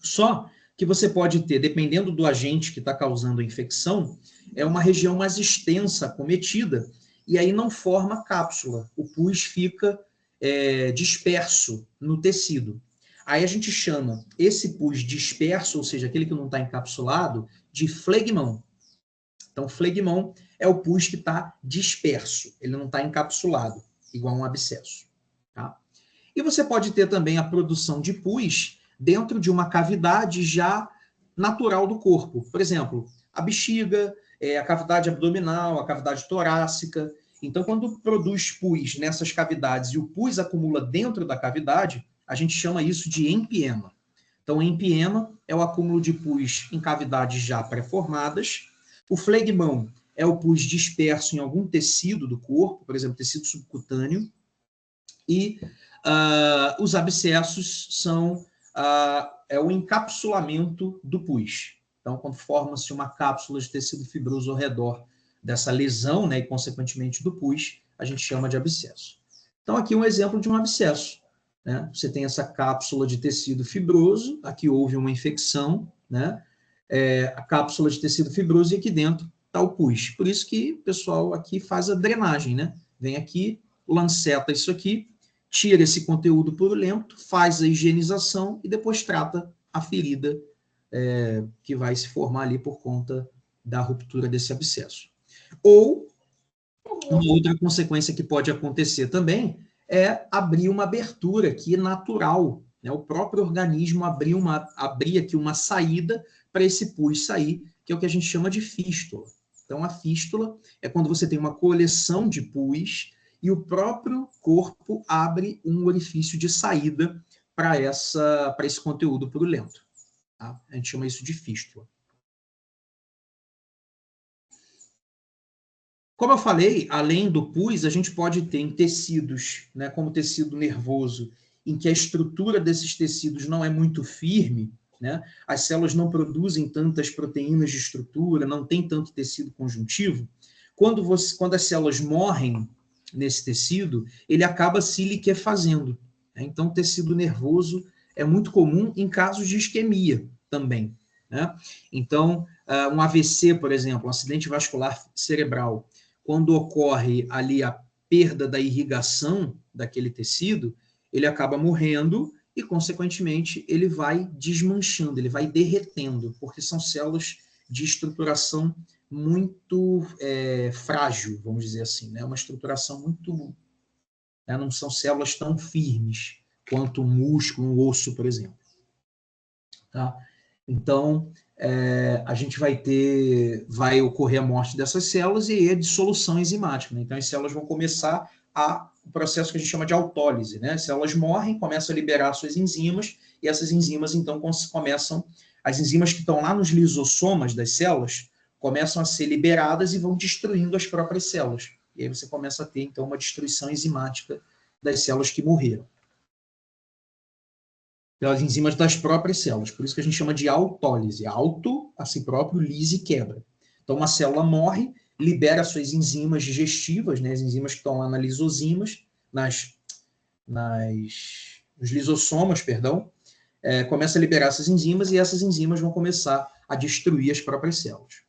Só que você pode ter, dependendo do agente que está causando a infecção, é uma região mais extensa, acometida, e aí não forma cápsula. O pus fica disperso no tecido. Aí a gente chama esse pus disperso, ou seja, aquele que não está encapsulado, de flegmão. Então, flegmão é o pus que está disperso, ele não está encapsulado, igual um abscesso. Tá? E você pode ter também a produção de pus dentro de uma cavidade já natural do corpo. Por exemplo, a bexiga, a cavidade abdominal, a cavidade torácica. Então, quando produz pus nessas cavidades e o pus acumula dentro da cavidade, a gente chama isso de empiema. Então, empiema é o acúmulo de pus em cavidades já pré-formadas. O flegmão é o pus disperso em algum tecido do corpo, por exemplo, tecido subcutâneo. E os abscessos são o encapsulamento do pus. Então, quando forma-se uma cápsula de tecido fibroso ao redor dessa lesão, né, e consequentemente do pus, a gente chama de abscesso. Então, aqui um exemplo de um abscesso. Né? Você tem essa cápsula de tecido fibroso, aqui houve uma infecção, né? A cápsula de tecido fibroso e aqui dentro está o pus. Por isso que o pessoal aqui faz a drenagem, né? Vem aqui, lanceta isso aqui, tira esse conteúdo purulento, faz a higienização e depois trata a ferida que vai se formar ali por conta da ruptura desse abscesso. Ou, uma outra consequência que pode acontecer também é abrir uma abertura aqui natural, né? O próprio organismo abrir aqui uma saída para esse pus sair, que é o que a gente chama de fístula. Então, a fístula é quando você tem uma coleção de pus e o próprio corpo abre um orifício de saída para esse conteúdo purulento. Tá? A gente chama isso de fístula. Como eu falei, além do pus, a gente pode ter em tecidos, né, como tecido nervoso, em que a estrutura desses tecidos não é muito firme, né, as células não produzem tantas proteínas de estrutura, não tem tanto tecido conjuntivo. Quando as células morrem nesse tecido, ele acaba se liquefazendo. Né? Então, o tecido nervoso é muito comum em casos de isquemia também. Né? Então, um AVC, por exemplo, um acidente vascular cerebral, quando ocorre ali a perda da irrigação daquele tecido, ele acaba morrendo e, consequentemente, ele vai desmanchando, ele vai derretendo, porque são células de estruturação muito frágil, vamos dizer assim, né? Uma estruturação muito... Né? Não são células tão firmes quanto um músculo, um osso, por exemplo. Tá? Então, a gente vai ocorrer a morte dessas células e a dissolução enzimática. Né? Então, as células vão começar o processo que a gente chama de autólise. Né? As células morrem, começam a liberar suas enzimas, e essas enzimas, então, começam... As enzimas que estão lá nos lisossomas das células começam a ser liberadas e vão destruindo as próprias células. E aí você começa a ter, então, uma destruição enzimática das células que morreram. Pelas enzimas das próprias células. Por isso que a gente chama de autólise. Auto, a si próprio, lise, quebra. Então, uma célula morre, libera suas enzimas digestivas, né, as enzimas que estão lá nas lisosomas, nos lisossomas, perdão, começa a liberar essas enzimas e essas enzimas vão começar a destruir as próprias células.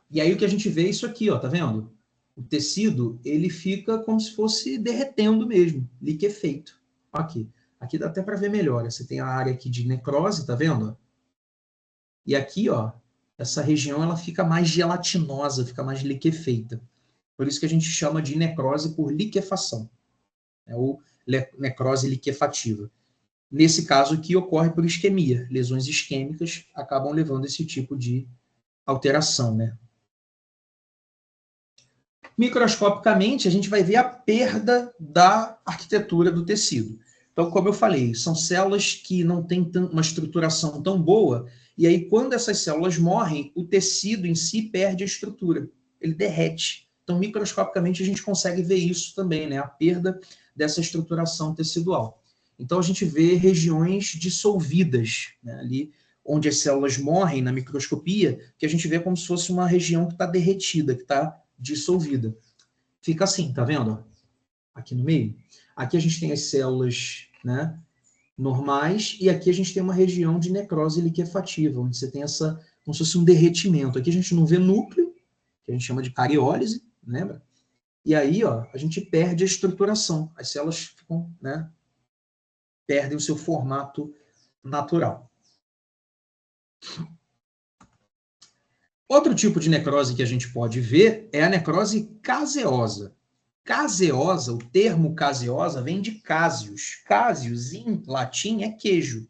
E aí o que a gente vê é isso aqui, ó, tá vendo? O tecido, ele fica como se fosse derretendo mesmo, liquefeito. Aqui. Aqui dá até para ver melhor. Você tem a área aqui de necrose, tá vendo? E aqui, ó, essa região ela fica mais gelatinosa, fica mais liquefeita. Por isso que a gente chama de necrose por liquefação, ou necrose liquefativa. Nesse caso aqui ocorre por isquemia. Lesões isquêmicas acabam levando esse tipo de alteração, né? Microscopicamente, a gente vai ver a perda da arquitetura do tecido. Então, como eu falei, são células que não têm uma estruturação tão boa, e aí, quando essas células morrem, o tecido em si perde a estrutura, ele derrete. Então, microscopicamente, a gente consegue ver isso também, né? A perda dessa estruturação tecidual. Então, a gente vê regiões dissolvidas, né? Ali onde as células morrem na microscopia, que a gente vê como se fosse uma região que está derretida, que está dissolvida. Fica assim, tá vendo? Aqui no meio. Aqui a gente tem as células, né, normais, e aqui a gente tem uma região de necrose liquefativa, onde você tem essa, como se fosse um derretimento. Aqui a gente não vê núcleo, que a gente chama de cariólise, lembra? E aí, ó, a gente perde a estruturação. As células ficam, né, perdem o seu formato natural. Outro tipo de necrose que a gente pode ver é a necrose caseosa. Caseosa, o termo caseosa vem de caseus. Caseus, em latim, é queijo.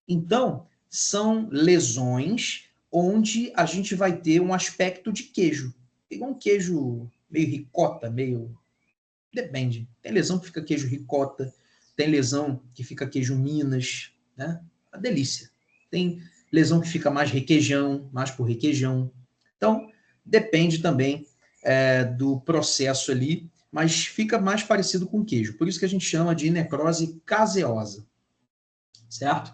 Então, são lesões onde a gente vai ter um aspecto de queijo. Igual um queijo meio ricota, meio... Depende. Tem lesão que fica queijo ricota, tem lesão que fica queijo Minas, né? Uma delícia. Tem lesão que fica mais requeijão, mais por requeijão. Então, depende também do processo ali, mas fica mais parecido com queijo. Por isso que a gente chama de necrose caseosa. Certo?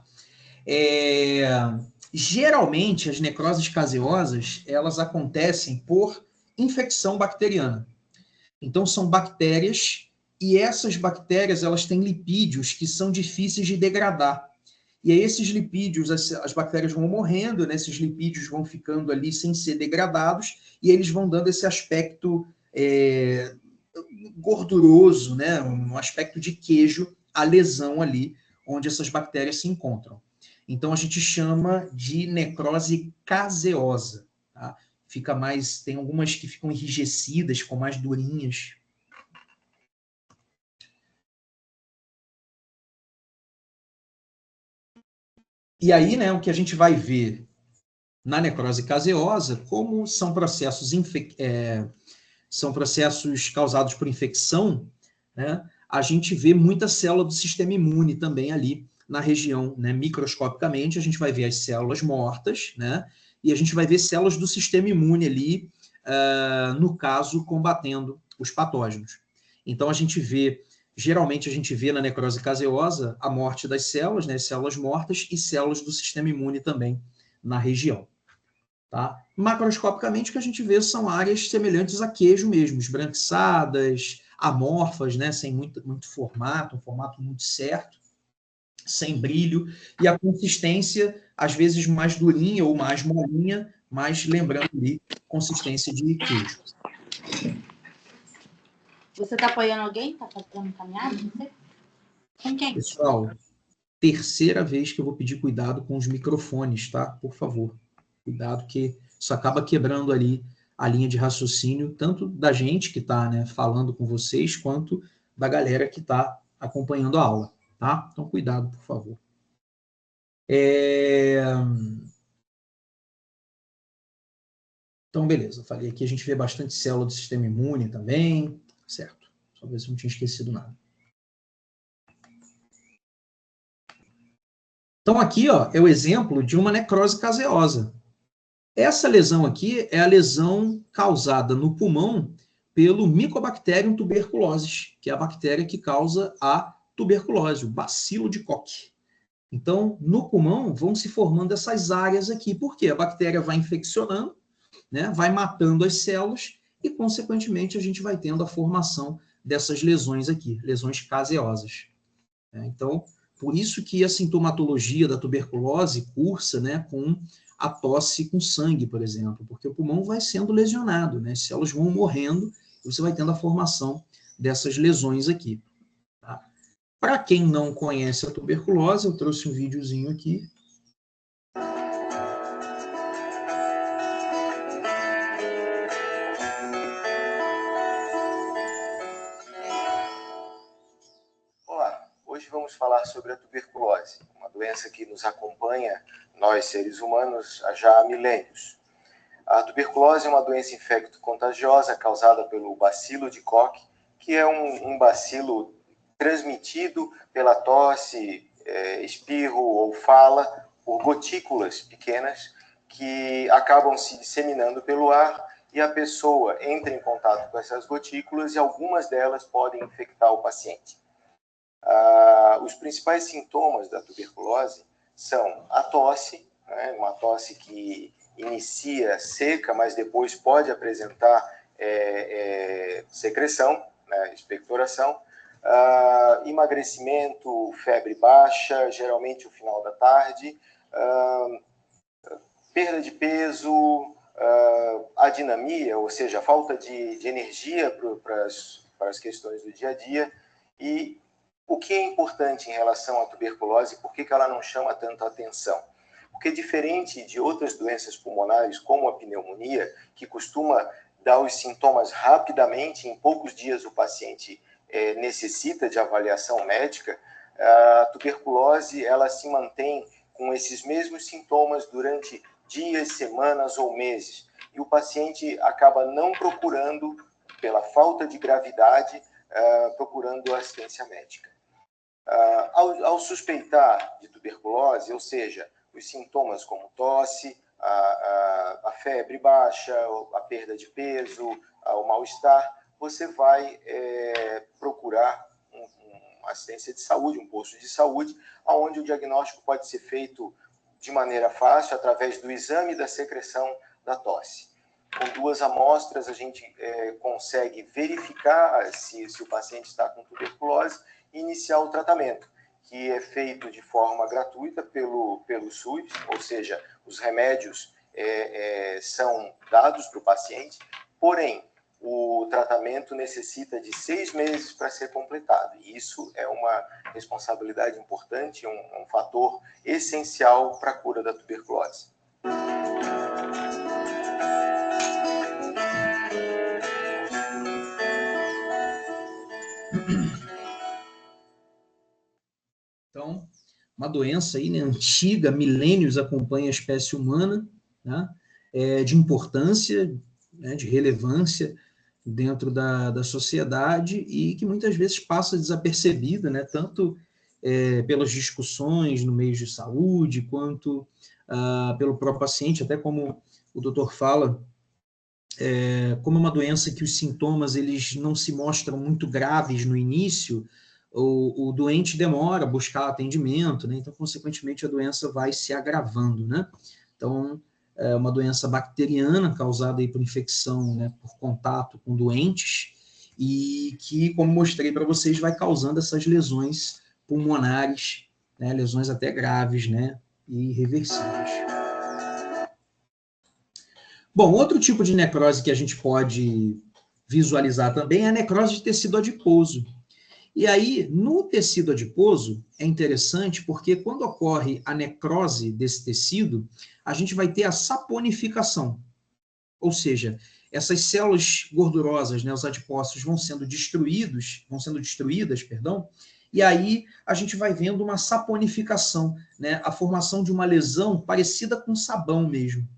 Geralmente, as necroses caseosas, elas acontecem por infecção bacteriana. Então, são bactérias, e essas bactérias, elas têm lipídios que são difíceis de degradar. E aí esses lipídios, as bactérias vão morrendo, né? Esses lipídios vão ficando ali sem ser degradados, e eles vão dando esse aspecto gorduroso, né? Um aspecto de queijo, a lesão ali, onde essas bactérias se encontram. Então, a gente chama de necrose caseosa. Tá? Fica mais, tem algumas que ficam enrijecidas, ficam mais durinhas. E aí, né, o que a gente vai ver na necrose caseosa, como são processos, são processos causados por infecção, né, a gente vê muita célula do sistema imune também ali na região, né, microscopicamente, a gente vai ver as células mortas, né, e a gente vai ver células do sistema imune ali, no caso, combatendo os patógenos. Então, a gente vê... Geralmente, a gente vê na necrose caseosa a morte das células, né, células mortas e células do sistema imune também na região. Tá? Macroscopicamente, o que a gente vê são áreas semelhantes a queijo mesmo, esbranquiçadas, amorfas, né, sem muito formato, um formato muito certo, sem brilho, e a consistência, às vezes, mais durinha ou mais molinha, mas lembrando ali, consistência de queijo. Você está apoiando alguém? Está fazendo caminhada? Você? Com quem? Pessoal, terceira vez que eu vou pedir cuidado com os microfones, tá? Por favor. Cuidado, que isso acaba quebrando ali a linha de raciocínio, tanto da gente que está, né, falando com vocês, quanto da galera que está acompanhando a aula, tá? Então, cuidado, por favor. Então, beleza. Falei aqui, a gente vê bastante célula do sistema imune também, certo? Só ver se eu não tinha esquecido nada. Então, aqui, ó, é o exemplo de uma necrose caseosa. Essa lesão aqui é a lesão causada no pulmão pelo Mycobacterium tuberculosis, que é a bactéria que causa a tuberculose, o bacilo de Koch. Então, no pulmão vão se formando essas áreas aqui. Por quê? A bactéria vai infeccionando, né, vai matando as células e, consequentemente, a gente vai tendo a formação dessas lesões aqui, lesões caseosas. né? Então, por isso que a sintomatologia da tuberculose cursa, né, com a tosse com sangue, por exemplo, porque o pulmão vai sendo lesionado, né? As células vão morrendo e você vai tendo a formação dessas lesões aqui. Tá? Para quem não conhece a tuberculose, eu trouxe um videozinho aqui. Olá, hoje vamos falar sobre a tuberculose, uma doença que nos acompanha, nós seres humanos, já há milênios. A tuberculose é uma doença infecto-contagiosa causada pelo bacilo de Koch, que é um bacilo transmitido pela tosse, espirro ou fala por gotículas pequenas que acabam se disseminando pelo ar e a pessoa entra em contato com essas gotículas e algumas delas podem infectar o paciente. Os principais sintomas da tuberculose são a tosse, né, uma tosse que inicia seca, mas depois pode apresentar secreção, né, expectoração, emagrecimento, febre baixa, geralmente no final da tarde, perda de peso, adinamia, ou seja, falta de energia para as questões do dia a dia. E o que é importante em relação à tuberculose, por que ela não chama tanto a atenção? Porque diferente de outras doenças pulmonares, como a pneumonia, que costuma dar os sintomas rapidamente, em poucos dias o paciente necessita de avaliação médica, a tuberculose ela se mantém com esses mesmos sintomas durante dias, semanas ou meses. E o paciente acaba não procurando, pela falta de gravidade, procurando assistência médica. Ao suspeitar de tuberculose, ou seja, os sintomas como tosse, a febre baixa, a perda de peso, o mal-estar, você vai procurar uma assistência de saúde, um posto de saúde, onde o diagnóstico pode ser feito de maneira fácil, através do exame da secreção da tosse. Com 2 amostras, a gente consegue verificar se o paciente está com tuberculose e iniciar o tratamento, que é feito de forma gratuita pelo SUS, ou seja, os remédios são dados para o paciente, porém, o tratamento necessita de 6 meses para ser completado. E isso é uma responsabilidade importante, um fator essencial para a cura da tuberculose. Então, uma doença aí, né, antiga, milênios acompanha a espécie humana, né, de importância, né, de relevância dentro da sociedade e que muitas vezes passa desapercebida, né, tanto pelas discussões no meio de saúde, quanto pelo próprio paciente, até como o doutor fala, como é uma doença que os sintomas eles não se mostram muito graves no início, o doente demora a buscar atendimento, né? Então, consequentemente, a doença vai se agravando, né? Então, é uma doença bacteriana causada aí por infecção, né, por contato com doentes e que, como mostrei para vocês, vai causando essas lesões pulmonares, né, lesões até graves, né, e irreversíveis. Bom, outro tipo de necrose que a gente pode visualizar também é a necrose de tecido adiposo. E aí, no tecido adiposo, é interessante porque quando ocorre a necrose desse tecido, a gente vai ter a saponificação. Ou seja, essas células gordurosas, né, os adipócitos, vão sendo destruídas, e aí a gente vai vendo uma saponificação, né, a formação de uma lesão parecida com sabão mesmo.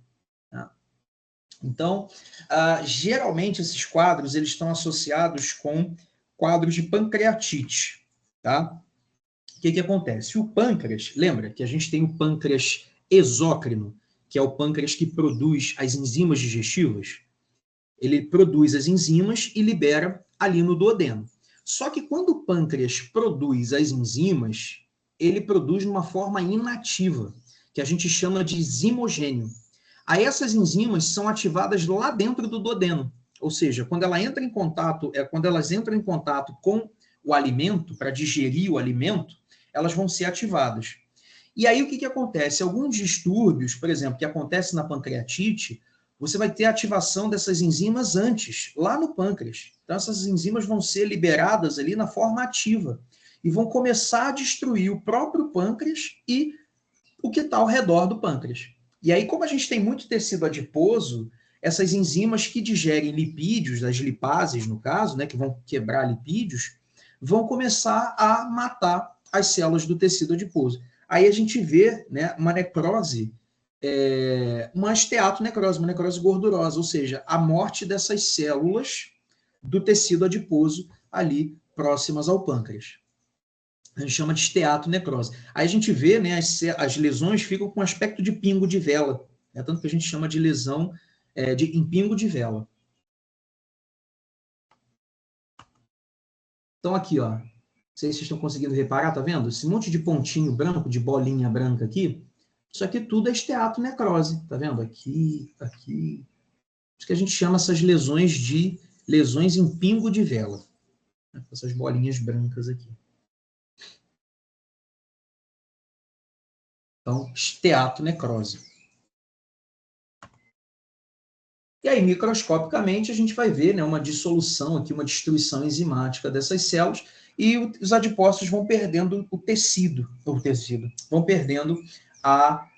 Tá? Então, geralmente esses quadros eles estão associados com quadros de pancreatite, tá? O que acontece? O pâncreas, lembra que a gente tem o pâncreas exócrino, que é o pâncreas que produz as enzimas digestivas? Ele produz as enzimas e libera ali no duodeno. Só que quando o pâncreas produz as enzimas, ele produz de uma forma inativa, que a gente chama de zimogênio. Aí essas enzimas são ativadas lá dentro do duodeno. Ou seja, quando elas entram em contato com o alimento, para digerir o alimento, elas vão ser ativadas. E aí o que acontece? Alguns distúrbios, por exemplo, que acontece na pancreatite, você vai ter a ativação dessas enzimas antes, lá no pâncreas. Então essas enzimas vão ser liberadas ali na forma ativa e vão começar a destruir o próprio pâncreas e o que está ao redor do pâncreas. E aí, como a gente tem muito tecido adiposo, essas enzimas que digerem lipídios, as lipases no caso, né, que vão quebrar lipídios, vão começar a matar as células do tecido adiposo. Aí a gente vê, né, uma necrose, uma esteatonecrose, uma necrose gordurosa, ou seja, a morte dessas células do tecido adiposo ali próximas ao pâncreas. A gente chama de esteatonecrose. Aí a gente vê, né, as lesões ficam com aspecto de pingo de vela, né, tanto que a gente chama de lesão em pingo de vela. Então aqui, ó, não sei se vocês estão conseguindo reparar, tá vendo? Esse monte de pontinho branco, de bolinha branca aqui, isso aqui tudo é esteatonecrose, tá vendo? Aqui, aqui. Isso que a gente chama essas lesões de lesões em pingo de vela. Né? Essas bolinhas brancas aqui. Então, esteatonecrose. E aí, microscopicamente, a gente vai ver, né, uma dissolução aqui, uma destruição enzimática dessas células, e os adipócitos vão perdendo o tecido, vão perdendo a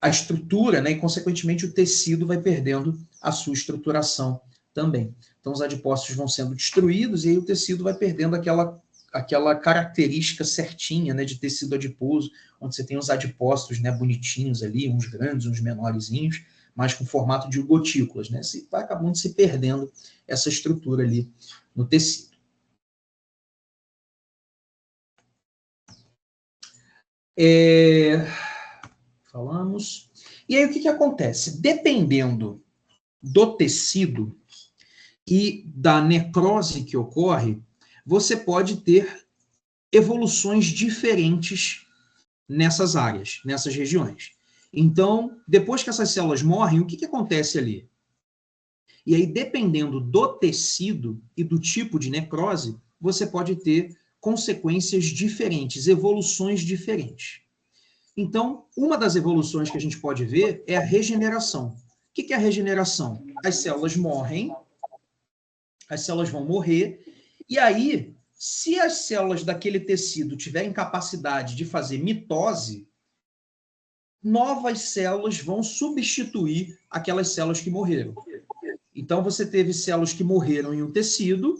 estrutura, né, e, consequentemente, o tecido vai perdendo a sua estruturação também. Então, os adipócitos vão sendo destruídos, e aí o tecido vai perdendo aquela característica certinha, né, de tecido adiposo, onde você tem os adipócitos, né, bonitinhos ali, uns grandes, uns menorzinhos, mas com formato de gotículas, né? Vai acabando se perdendo essa estrutura ali no tecido. Falamos. E aí o que acontece? Dependendo do tecido e da necrose que ocorre, você pode ter evoluções diferentes nessas áreas, nessas regiões. Então, depois que essas células morrem, o que acontece ali? E aí, dependendo do tecido e do tipo de necrose, você pode ter consequências diferentes, evoluções diferentes. Então, uma das evoluções que a gente pode ver é a regeneração. O que é a regeneração? As células morrem, as células vão morrer, e aí, se as células daquele tecido tiverem capacidade de fazer mitose, novas células vão substituir aquelas células que morreram. Então, você teve células que morreram em um tecido,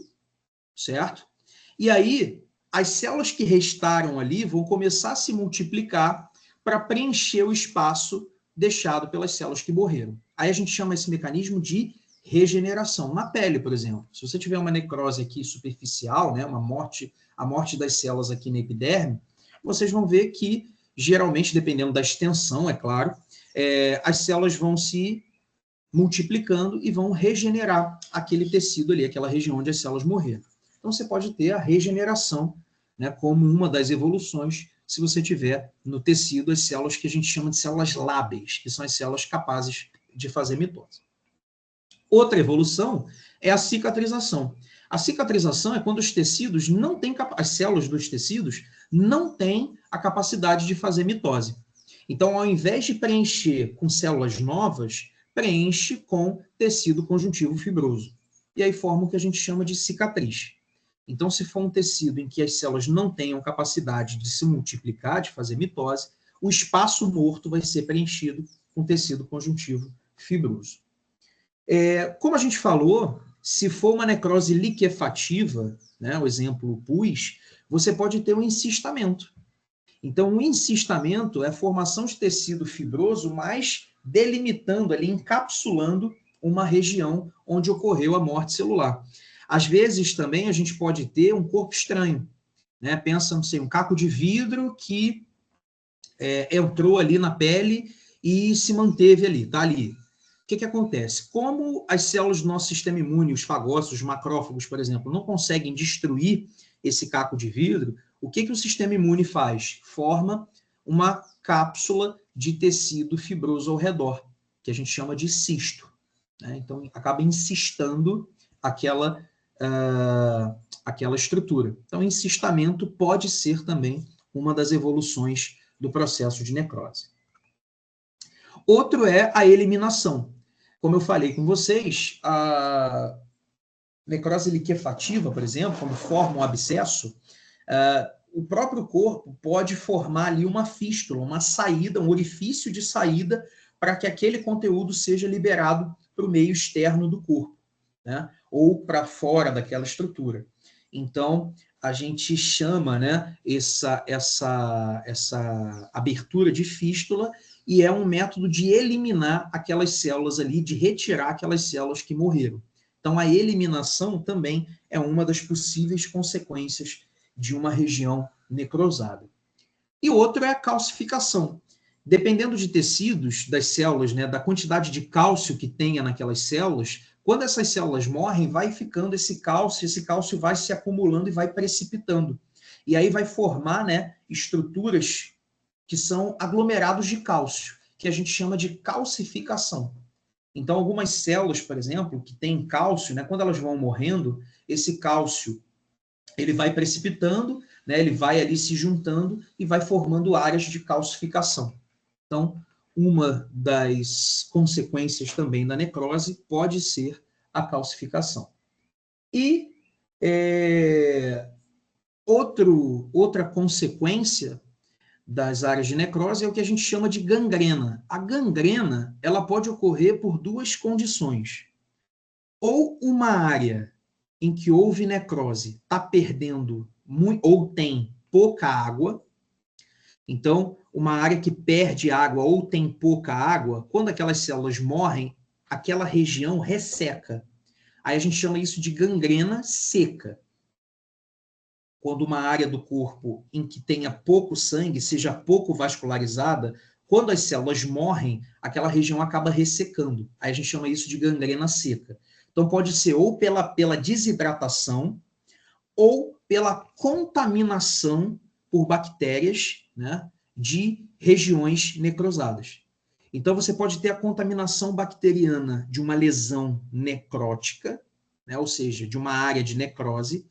certo? E aí, as células que restaram ali vão começar a se multiplicar para preencher o espaço deixado pelas células que morreram. Aí a gente chama esse mecanismo de regeneração. Na pele, por exemplo, se você tiver uma necrose aqui superficial, né, a morte das células aqui na epiderme, vocês vão ver que, geralmente, dependendo da extensão, é claro, as células vão se multiplicando e vão regenerar aquele tecido ali, aquela região onde as células morreram. Então, você pode ter a regeneração, né, como uma das evoluções, se você tiver no tecido as células que a gente chama de células lábeis, que são as células capazes de fazer mitose. Outra evolução é a cicatrização. A cicatrização é quando os tecidos não têm, as células dos tecidos não têm a capacidade de fazer mitose. Então, ao invés de preencher com células novas, preenche com tecido conjuntivo fibroso. E aí forma o que a gente chama de cicatriz. Então, se for um tecido em que as células não tenham capacidade de se multiplicar, de fazer mitose, o espaço morto vai ser preenchido com tecido conjuntivo fibroso. Como a gente falou, se for uma necrose liquefativa, né, o exemplo pus, você pode ter um encistamento. Então, o encistamento é a formação de tecido fibroso, mas delimitando ali, encapsulando uma região onde ocorreu a morte celular. Às vezes, também, a gente pode ter um corpo estranho. Né? Pensa, não sei, um caco de vidro que entrou ali na pele e se manteve ali, está ali. O que acontece? Como as células do nosso sistema imune, os fagócitos, os macrófagos, por exemplo, não conseguem destruir esse caco de vidro, o que o sistema imune faz? Forma uma cápsula de tecido fibroso ao redor, que a gente chama de cisto. Né? Então, acaba encistando aquela aquela estrutura. Então, encistamento pode ser também uma das evoluções do processo de necrose. Outro é a eliminação. Como eu falei com vocês, a necrose liquefativa, por exemplo, quando forma um abscesso, o próprio corpo pode formar ali uma fístula, uma saída, um orifício de saída para que aquele conteúdo seja liberado para o meio externo do corpo, né? Ou para fora daquela estrutura. Então, a gente chama, né, essa abertura de fístula, e é um método de eliminar aquelas células ali, de retirar aquelas células que morreram. Então, a eliminação também é uma das possíveis consequências de uma região necrosada. E outro é a calcificação. Dependendo de tecidos, das células, né, da quantidade de cálcio que tenha naquelas células, quando essas células morrem, vai ficando esse cálcio vai se acumulando e vai precipitando. E aí vai formar, né, estruturas que são aglomerados de cálcio, que a gente chama de calcificação. Então, algumas células, por exemplo, que têm cálcio, né, quando elas vão morrendo, esse cálcio ele vai precipitando, né, ele vai ali se juntando e vai formando áreas de calcificação. Então, uma das consequências também da necrose pode ser a calcificação. E outra consequência das áreas de necrose é o que a gente chama de gangrena. A gangrena, ela pode ocorrer por duas condições. Ou uma área em que houve necrose está perdendo ou tem pouca água. Então, uma área que perde água ou tem pouca água, quando aquelas células morrem, aquela região resseca. Aí a gente chama isso de gangrena seca. Quando uma área do corpo em que tenha pouco sangue, seja pouco vascularizada, quando as células morrem, aquela região acaba ressecando. Aí a gente chama isso de gangrena seca. Então pode ser ou pela desidratação ou pela contaminação por bactérias, né, de regiões necrosadas. Então você pode ter a contaminação bacteriana de uma lesão necrótica, né, ou seja, de uma área de necrose,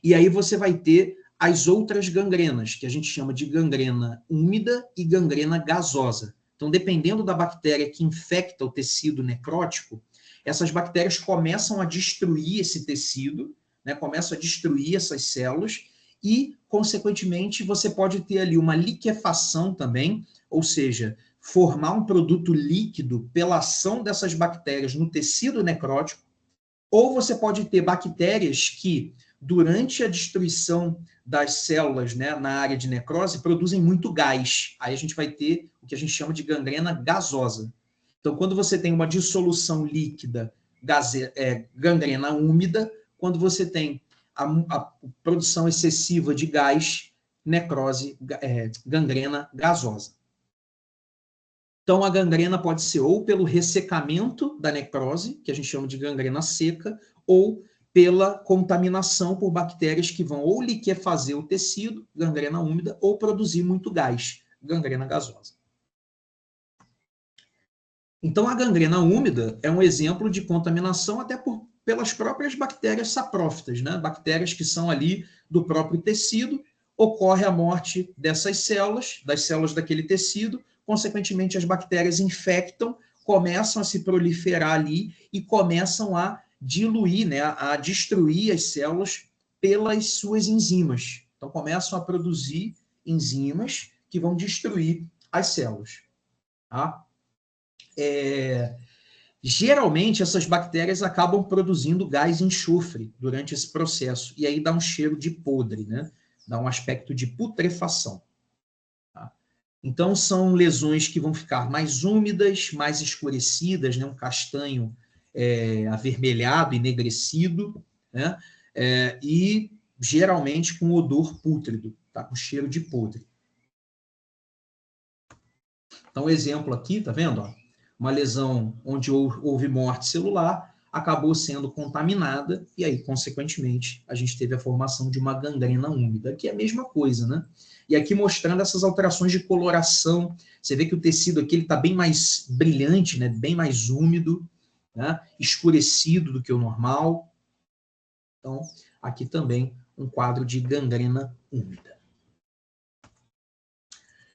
e aí você vai ter as outras gangrenas, que a gente chama de gangrena úmida e gangrena gasosa. Então, dependendo da bactéria que infecta o tecido necrótico, essas bactérias começam a destruir esse tecido, né, começam a destruir essas células, e, consequentemente, você pode ter ali uma liquefação também, ou seja, formar um produto líquido pela ação dessas bactérias no tecido necrótico, ou você pode ter bactérias que, durante a destruição das células, né, na área de necrose, produzem muito gás. Aí a gente vai ter o que a gente chama de gangrena gasosa. Então, quando você tem uma dissolução líquida, gangrena úmida, quando você tem a produção excessiva de gás, necrose, gangrena gasosa. Então, a gangrena pode ser ou pelo ressecamento da necrose, que a gente chama de gangrena seca, ou pela contaminação por bactérias que vão ou liquefazer o tecido, gangrena úmida, ou produzir muito gás, gangrena gasosa. Então, a gangrena úmida é um exemplo de contaminação até pelas próprias bactérias saprófitas, né? Bactérias que são ali do próprio tecido, ocorre a morte dessas células, das células daquele tecido, consequentemente as bactérias infectam, começam a se proliferar ali e começam a diluir, né? A destruir as células pelas suas enzimas. Então, começam a produzir enzimas que vão destruir as células. Tá? Geralmente, essas bactérias acabam produzindo gás enxofre durante esse processo, e aí dá um cheiro de podre, né? Dá um aspecto de putrefação. Tá? Então, são lesões que vão ficar mais úmidas, mais escurecidas, né? Um castanho avermelhado, enegrecido, né? E geralmente com odor pútrido, tá? Com cheiro de podre. Então, exemplo aqui, tá vendo? Ó? Uma lesão onde houve morte celular, acabou sendo contaminada, e aí, consequentemente, a gente teve a formação de uma gangrena úmida, que é a mesma coisa, né? E aqui mostrando essas alterações de coloração, você vê que o tecido aqui está bem mais brilhante, né? Bem mais úmido, né? Escurecido do que o normal. Então, aqui também um quadro de gangrena úmida.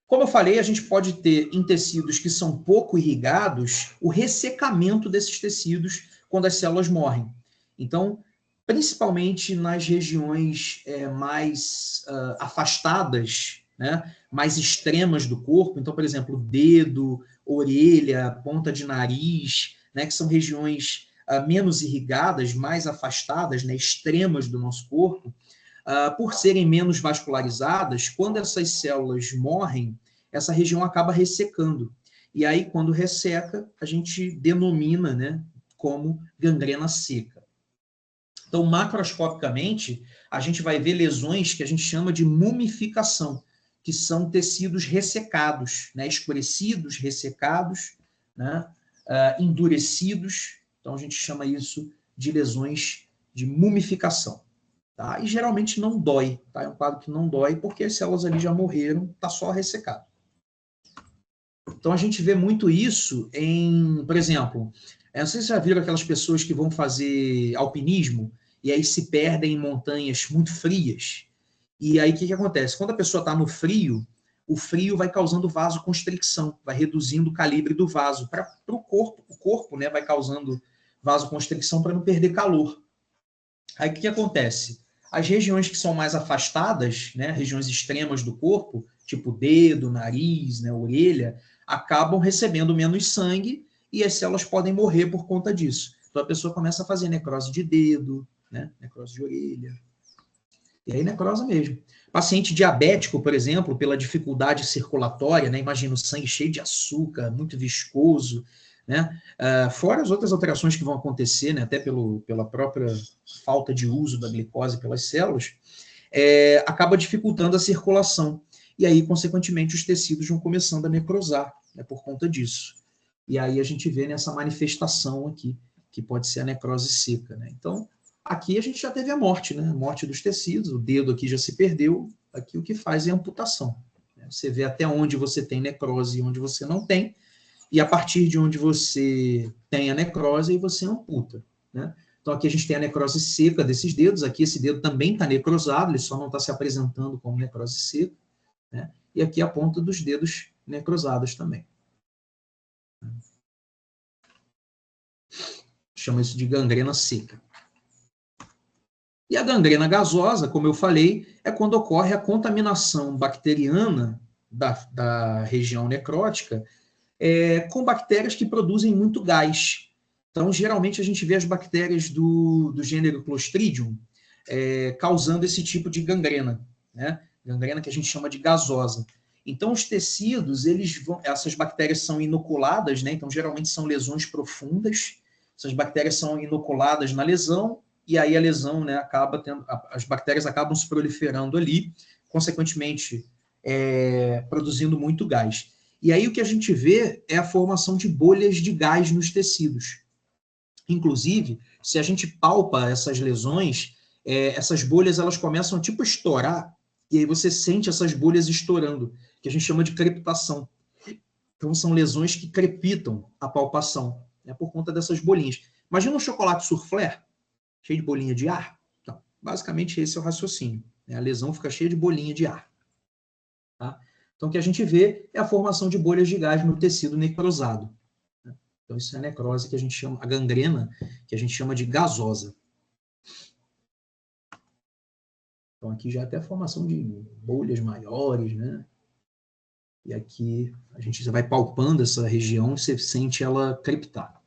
Como eu falei, a gente pode ter em tecidos que são pouco irrigados o ressecamento desses tecidos quando as células morrem. Então, principalmente nas regiões mais afastadas, né, mais extremas do corpo, então, por exemplo, dedo, orelha, ponta de nariz, né, que são regiões menos irrigadas, mais afastadas, né, extremas do nosso corpo, por serem menos vascularizadas, quando essas células morrem, essa região acaba ressecando. E aí, quando resseca, a gente denomina, né, como gangrena seca. Então, macroscopicamente, a gente vai ver lesões que a gente chama de mumificação, que são tecidos ressecados, né, escurecidos, ressecados, né, endurecidos. Então, a gente chama isso de lesões de mumificação. Tá? E geralmente não dói, tá? É um quadro que não dói porque as células ali já morreram, está só ressecado. Então a gente vê muito isso em, por exemplo, não sei se vocês já viram aquelas pessoas que vão fazer alpinismo e aí se perdem em montanhas muito frias. E aí o que acontece? Quando a pessoa está no frio, o frio vai causando vasoconstricção, vai reduzindo o calibre do vaso para o corpo, né, vai causando vasoconstricção para não perder calor. Aí o que acontece? As regiões que são mais afastadas, né, regiões extremas do corpo, tipo dedo, nariz, né, orelha, acabam recebendo menos sangue e as células podem morrer por conta disso. Então a pessoa começa a fazer necrose de dedo, né, necrose de orelha. E aí necrosa mesmo. Paciente diabético, por exemplo, pela dificuldade circulatória, né, imagina o sangue cheio de açúcar, muito viscoso, né? Fora as outras alterações que vão acontecer, né, até pela própria falta de uso da glicose pelas células, acaba dificultando a circulação. E aí, consequentemente, os tecidos vão começando a necrosar, né, por conta disso. E aí a gente vê nessa manifestação aqui, que pode ser a necrose seca. Né? Então, aqui a gente já teve a morte, né? A morte dos tecidos, o dedo aqui já se perdeu, aqui o que faz é amputação. Você vê até onde você tem necrose e onde você não tem, e a partir de onde você tem a necrose, você amputa. Né? Então aqui a gente tem a necrose seca desses dedos, aqui esse dedo também está necrosado, ele só não está se apresentando como necrose seca, né? E aqui a ponta dos dedos necrosados também. Chama isso de gangrena seca. E a gangrena gasosa, como eu falei, é quando ocorre a contaminação bacteriana da região necrótica com bactérias que produzem muito gás. Então, geralmente, a gente vê as bactérias do gênero Clostridium causando esse tipo de gangrena, né? Gangrena que a gente chama de gasosa. Então, os tecidos, essas bactérias são inoculadas, né? Então, geralmente são lesões profundas, essas bactérias são inoculadas na lesão, e aí a lesão, né, as bactérias acabam se proliferando ali, consequentemente, produzindo muito gás. E aí o que a gente vê é a formação de bolhas de gás nos tecidos. Inclusive, se a gente palpa essas lesões, essas bolhas elas começam a tipo estourar, e aí você sente essas bolhas estourando, que a gente chama de crepitação. Então são lesões que crepitam a palpação, né, por conta dessas bolinhas. Imagina um chocolate soufflé, cheio de bolinha de ar. Então, basicamente esse é o raciocínio. Né? A lesão fica cheia de bolinha de ar. Tá? Então, o que a gente vê é a formação de bolhas de gás no tecido necrosado. Então, isso é a necrose que a gente chama, a gangrena, que a gente chama de gasosa. Então, aqui já é até a formação de bolhas maiores, né? E aqui a gente vai palpando essa região e você sente ela crepitar.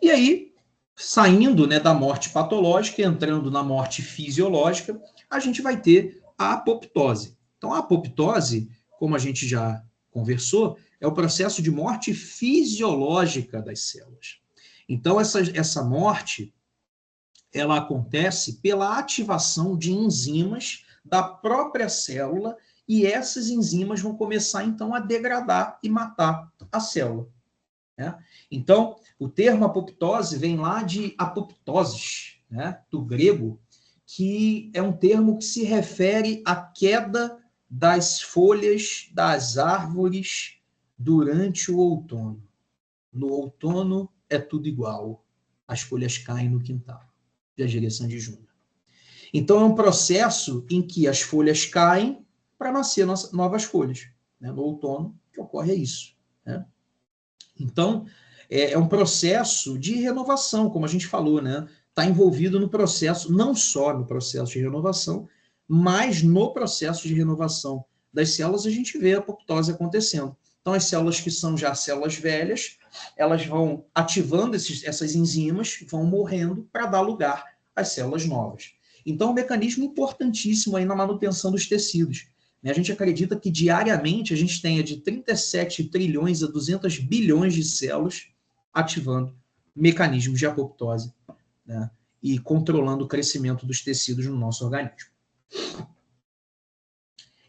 E aí, saindo, né, da morte patológica e entrando na morte fisiológica, a gente vai ter a apoptose. Então, a apoptose, como a gente já conversou, é o processo de morte fisiológica das células. Então, essa morte, ela acontece pela ativação de enzimas da própria célula, e essas enzimas vão começar, então, a degradar e matar a célula. Né? Então, o termo apoptose vem lá de apoptosis, né, do grego, que é um termo que se refere à queda das folhas das árvores durante o outono. No outono é tudo igual. as folhas caem no quintal. Jardim Sandy Júnior. Então, é um processo em que as folhas caem para nascer novas folhas. Né? No outono, que ocorre é isso. Né? Então, é um processo de renovação, como a gente falou, né? Está envolvido no processo, não só no processo de renovação, mas no processo de renovação das células, a gente vê a apoptose acontecendo. Então, as células que são já células velhas, elas vão ativando essas enzimas, vão morrendo para dar lugar às células novas. Então, é um mecanismo importantíssimo aí na manutenção dos tecidos. A gente acredita que diariamente a gente tenha de 37 trilhões a 200 bilhões de células ativando mecanismos de apoptose, né, e controlando o crescimento dos tecidos no nosso organismo.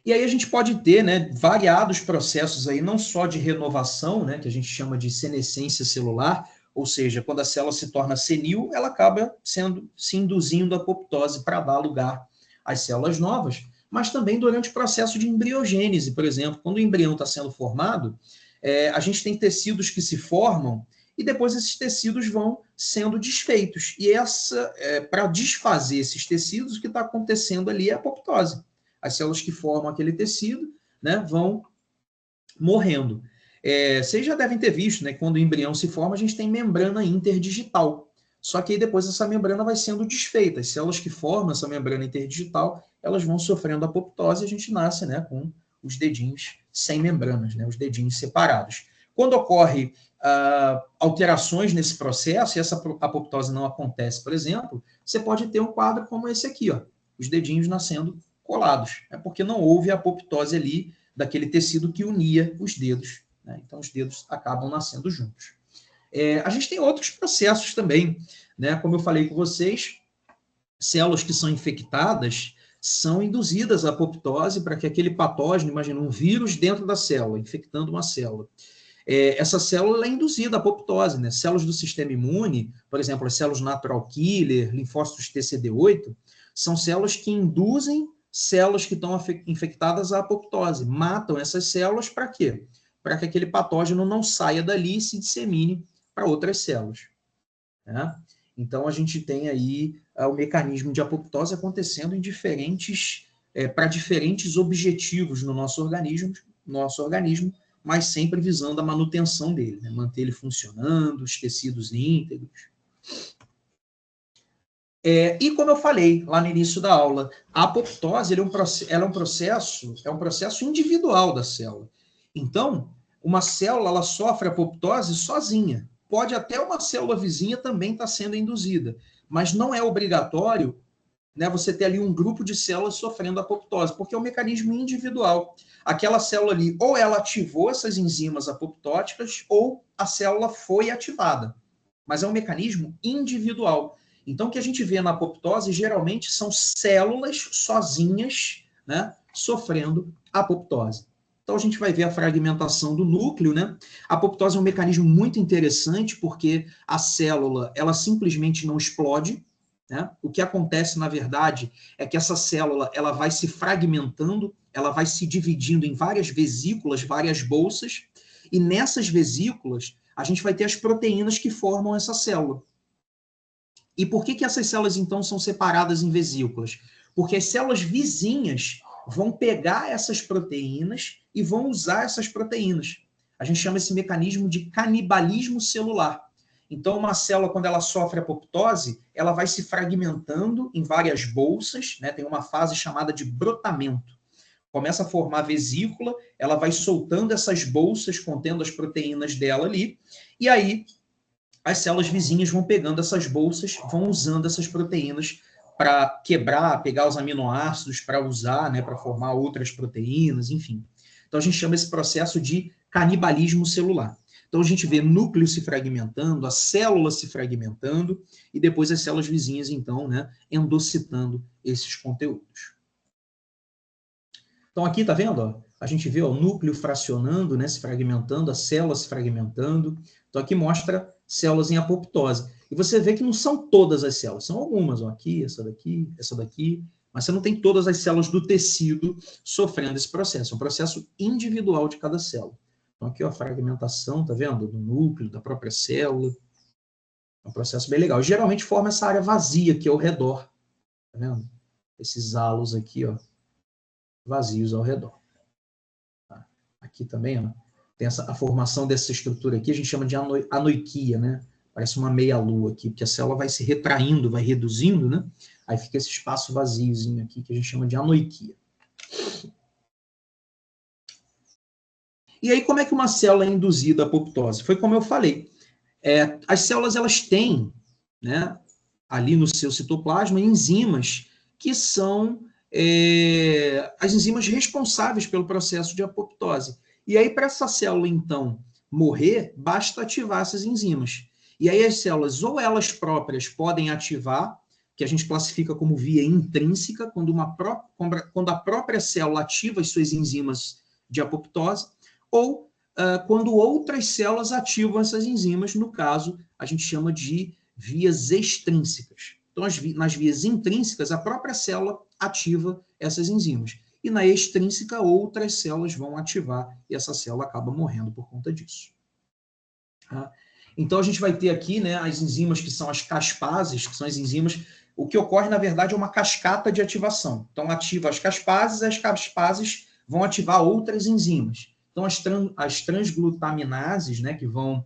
E aí a gente pode ter, né, variados processos aí, não só de renovação, né, que a gente chama de senescência celular, ou seja, quando a célula se torna senil, ela acaba se induzindo a apoptose para dar lugar às células novas, mas também durante o processo de embriogênese, por exemplo, quando o embrião está sendo formado, a gente tem tecidos que se formam e depois esses tecidos vão sendo desfeitos. E para desfazer esses tecidos, o que está acontecendo ali é a apoptose. As células que formam aquele tecido, né, vão morrendo. Vocês já devem ter visto, né, que quando o embrião se forma, a gente tem membrana interdigital. Só que aí depois essa membrana vai sendo desfeita. As células que formam essa membrana interdigital, elas vão sofrendo apoptose e a gente nasce, né, com os dedinhos sem membranas, né, os dedinhos separados. Quando ocorre alterações nesse processo, e essa apoptose não acontece, por exemplo, você pode ter um quadro como esse aqui, ó, os dedinhos nascendo colados. É porque não houve apoptose ali daquele tecido que unia os dedos. Né? Então, os dedos acabam nascendo juntos. A gente tem outros processos também, né? Como eu falei com vocês, células que são infectadas são induzidas à apoptose para que aquele patógeno, imagina, um vírus dentro da célula, infectando uma célula. Essa célula é induzida à apoptose, né? Células do sistema imune, por exemplo, as células natural killer, linfócitos TCD8, são células que induzem células que estão infectadas à apoptose, matam essas células para quê? Para que aquele patógeno não saia dali e se dissemine para outras células. Né? Então, a gente tem aí o mecanismo de apoptose acontecendo em para diferentes objetivos no nosso organismo, mas sempre visando a manutenção dele, né? Manter ele funcionando, os tecidos íntegros. E como eu falei lá no início da aula, a apoptose ela é um processo individual da célula. Então, uma célula ela sofre apoptose sozinha. Pode até uma célula vizinha também estar sendo induzida, mas não é obrigatório, né, você ter ali um grupo de células sofrendo apoptose, porque é um mecanismo individual. Aquela célula ali, ou ela ativou essas enzimas apoptóticas, ou a célula foi ativada. Mas é um mecanismo individual. Então, o que a gente vê na apoptose, geralmente, são células sozinhas, né, sofrendo apoptose. Então, a gente vai ver a fragmentação do núcleo, né? A apoptose é um mecanismo muito interessante, porque a célula, ela simplesmente não explode, né? O que acontece, na verdade, é que essa célula, ela vai se fragmentando, ela vai se dividindo em várias vesículas, várias bolsas, e nessas vesículas, a gente vai ter as proteínas que formam essa célula. E por que essas células, então, são separadas em vesículas? Porque as células vizinhas vão pegar essas proteínas e vão usar essas proteínas. A gente chama esse mecanismo de canibalismo celular. Então, uma célula, quando ela sofre apoptose, ela vai se fragmentando em várias bolsas, né? Tem uma fase chamada de brotamento. Começa a formar vesícula, ela vai soltando essas bolsas contendo as proteínas dela ali, e aí as células vizinhas vão pegando essas bolsas, vão usando essas proteínas para quebrar, pegar os aminoácidos para usar, né, para formar outras proteínas, enfim. Então, a gente chama esse processo de canibalismo celular. Então, a gente vê núcleo se fragmentando, a célula se fragmentando, e depois as células vizinhas, então, né, endocitando esses conteúdos. Então, aqui, tá vendo? Ó? A gente vê o núcleo fracionando, né, se fragmentando, a célula se fragmentando. Então, aqui mostra células em apoptose. E você vê que não são todas as células, são algumas, ó, aqui, essa daqui, mas você não tem todas as células do tecido sofrendo esse processo. É um processo individual de cada célula. Então, aqui, ó, a fragmentação, tá vendo? Do núcleo, da própria célula. É um processo bem legal. Geralmente forma essa área vazia aqui ao redor. Tá vendo? Esses halos aqui, ó, vazios ao redor. Tá? Aqui também, ó, tem a formação dessa estrutura aqui, a gente chama de anoiquia, né? Parece uma meia-lua aqui, porque a célula vai se retraindo, vai reduzindo, né? Aí fica esse espaço vaziozinho aqui, que a gente chama de anoiquia. E aí, como é que uma célula é induzida à apoptose? Foi como eu falei. As células, elas têm, né, ali no seu citoplasma, enzimas que são as enzimas responsáveis pelo processo de apoptose. E aí, para essa célula, então, morrer, basta ativar essas enzimas. E aí as células, ou elas próprias podem ativar, que a gente classifica como via intrínseca, quando a própria célula ativa as suas enzimas de apoptose, ou quando outras células ativam essas enzimas, no caso, a gente chama de vias extrínsecas. Então, nas vias intrínsecas, a própria célula ativa essas enzimas. E na extrínseca, outras células vão ativar e essa célula acaba morrendo por conta disso. Tá? Então, a gente vai ter aqui, né, as enzimas que são as caspases, que são as enzimas... O que ocorre, na verdade, é uma cascata de ativação. Então, ativa as caspases vão ativar outras enzimas. Então, as transglutaminases, né, que vão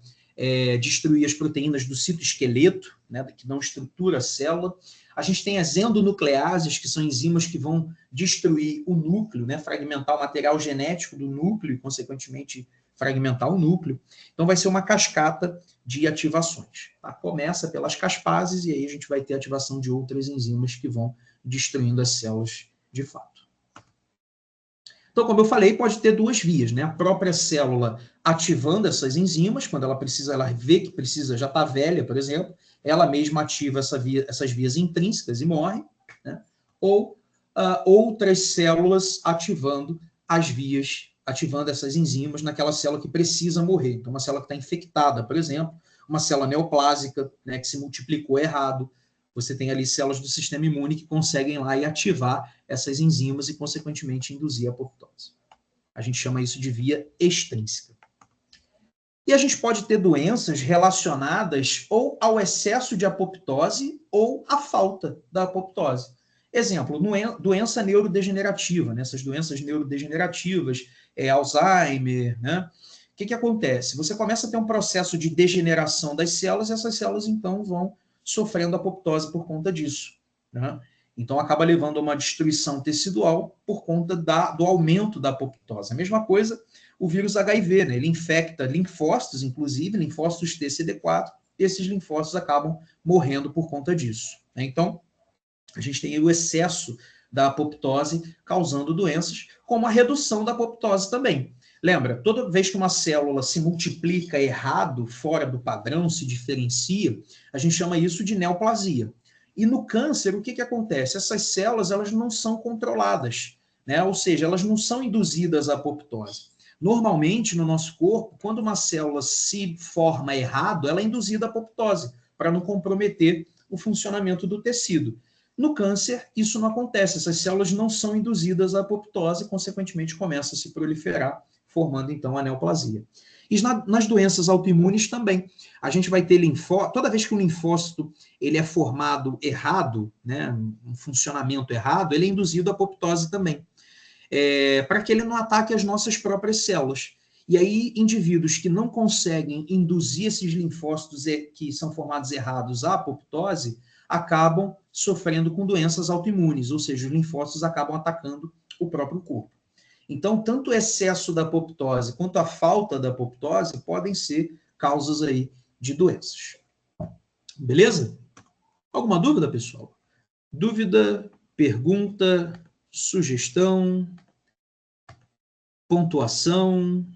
destruir as proteínas do citoesqueleto, né, que dão estrutura à célula. A gente tem as endonucleases, que são enzimas que vão destruir o núcleo, né, fragmentar o material genético do núcleo e, consequentemente, fragmentar o núcleo. Então, vai ser uma cascata de ativações. Tá? Começa pelas caspases e aí a gente vai ter ativação de outras enzimas que vão destruindo as células de fato. Então, como eu falei, pode ter duas vias, né? A própria célula ativando essas enzimas, quando ela precisa, ela vê que precisa, já está velha, por exemplo, ela mesma ativa essas vias intrínsecas e morre, né? Ou outras células ativando as vias, ativando essas enzimas naquela célula que precisa morrer. Então, uma célula que está infectada, por exemplo, uma célula neoplásica, né, que se multiplicou errado, você tem ali células do sistema imune que conseguem lá e ativar essas enzimas e, consequentemente, induzir a apoptose. A gente chama isso de via extrínseca. E a gente pode ter doenças relacionadas ou ao excesso de apoptose ou à falta da apoptose. Exemplo, doença neurodegenerativa, né? Essas doenças neurodegenerativas, Alzheimer, né? O que acontece? Você começa a ter um processo de degeneração das células e essas células, então, vão sofrendo apoptose por conta disso. Né? Então, acaba levando a uma destruição tecidual por conta do aumento da apoptose. A mesma coisa, o vírus HIV, né? Ele infecta linfócitos, inclusive, linfócitos TCD4, e esses linfócitos acabam morrendo por conta disso. Né? Então, a gente tem o excesso da apoptose causando doenças, como a redução da apoptose também. Lembra, toda vez que uma célula se multiplica errado, fora do padrão, se diferencia, a gente chama isso de neoplasia. E no câncer, o que acontece? Essas células, elas não são controladas, né? Ou seja, elas não são induzidas à apoptose. Normalmente, no nosso corpo, quando uma célula se forma errado, ela é induzida à apoptose, para não comprometer o funcionamento do tecido. No câncer, isso não acontece, essas células não são induzidas à apoptose e, consequentemente, começam a se proliferar, formando, então, a neoplasia. E nas doenças autoimunes também. A gente vai ter linfócito, toda vez que o linfócito ele é formado errado, né, um funcionamento errado, ele é induzido à apoptose também, para que ele não ataque as nossas próprias células. E aí, indivíduos que não conseguem induzir esses linfócitos que são formados errados à apoptose, acabam sofrendo com doenças autoimunes, ou seja, os linfócitos acabam atacando o próprio corpo. Então, tanto o excesso da apoptose quanto a falta da apoptose podem ser causas aí de doenças. Beleza? Alguma dúvida, pessoal? Dúvida, pergunta, sugestão, pontuação?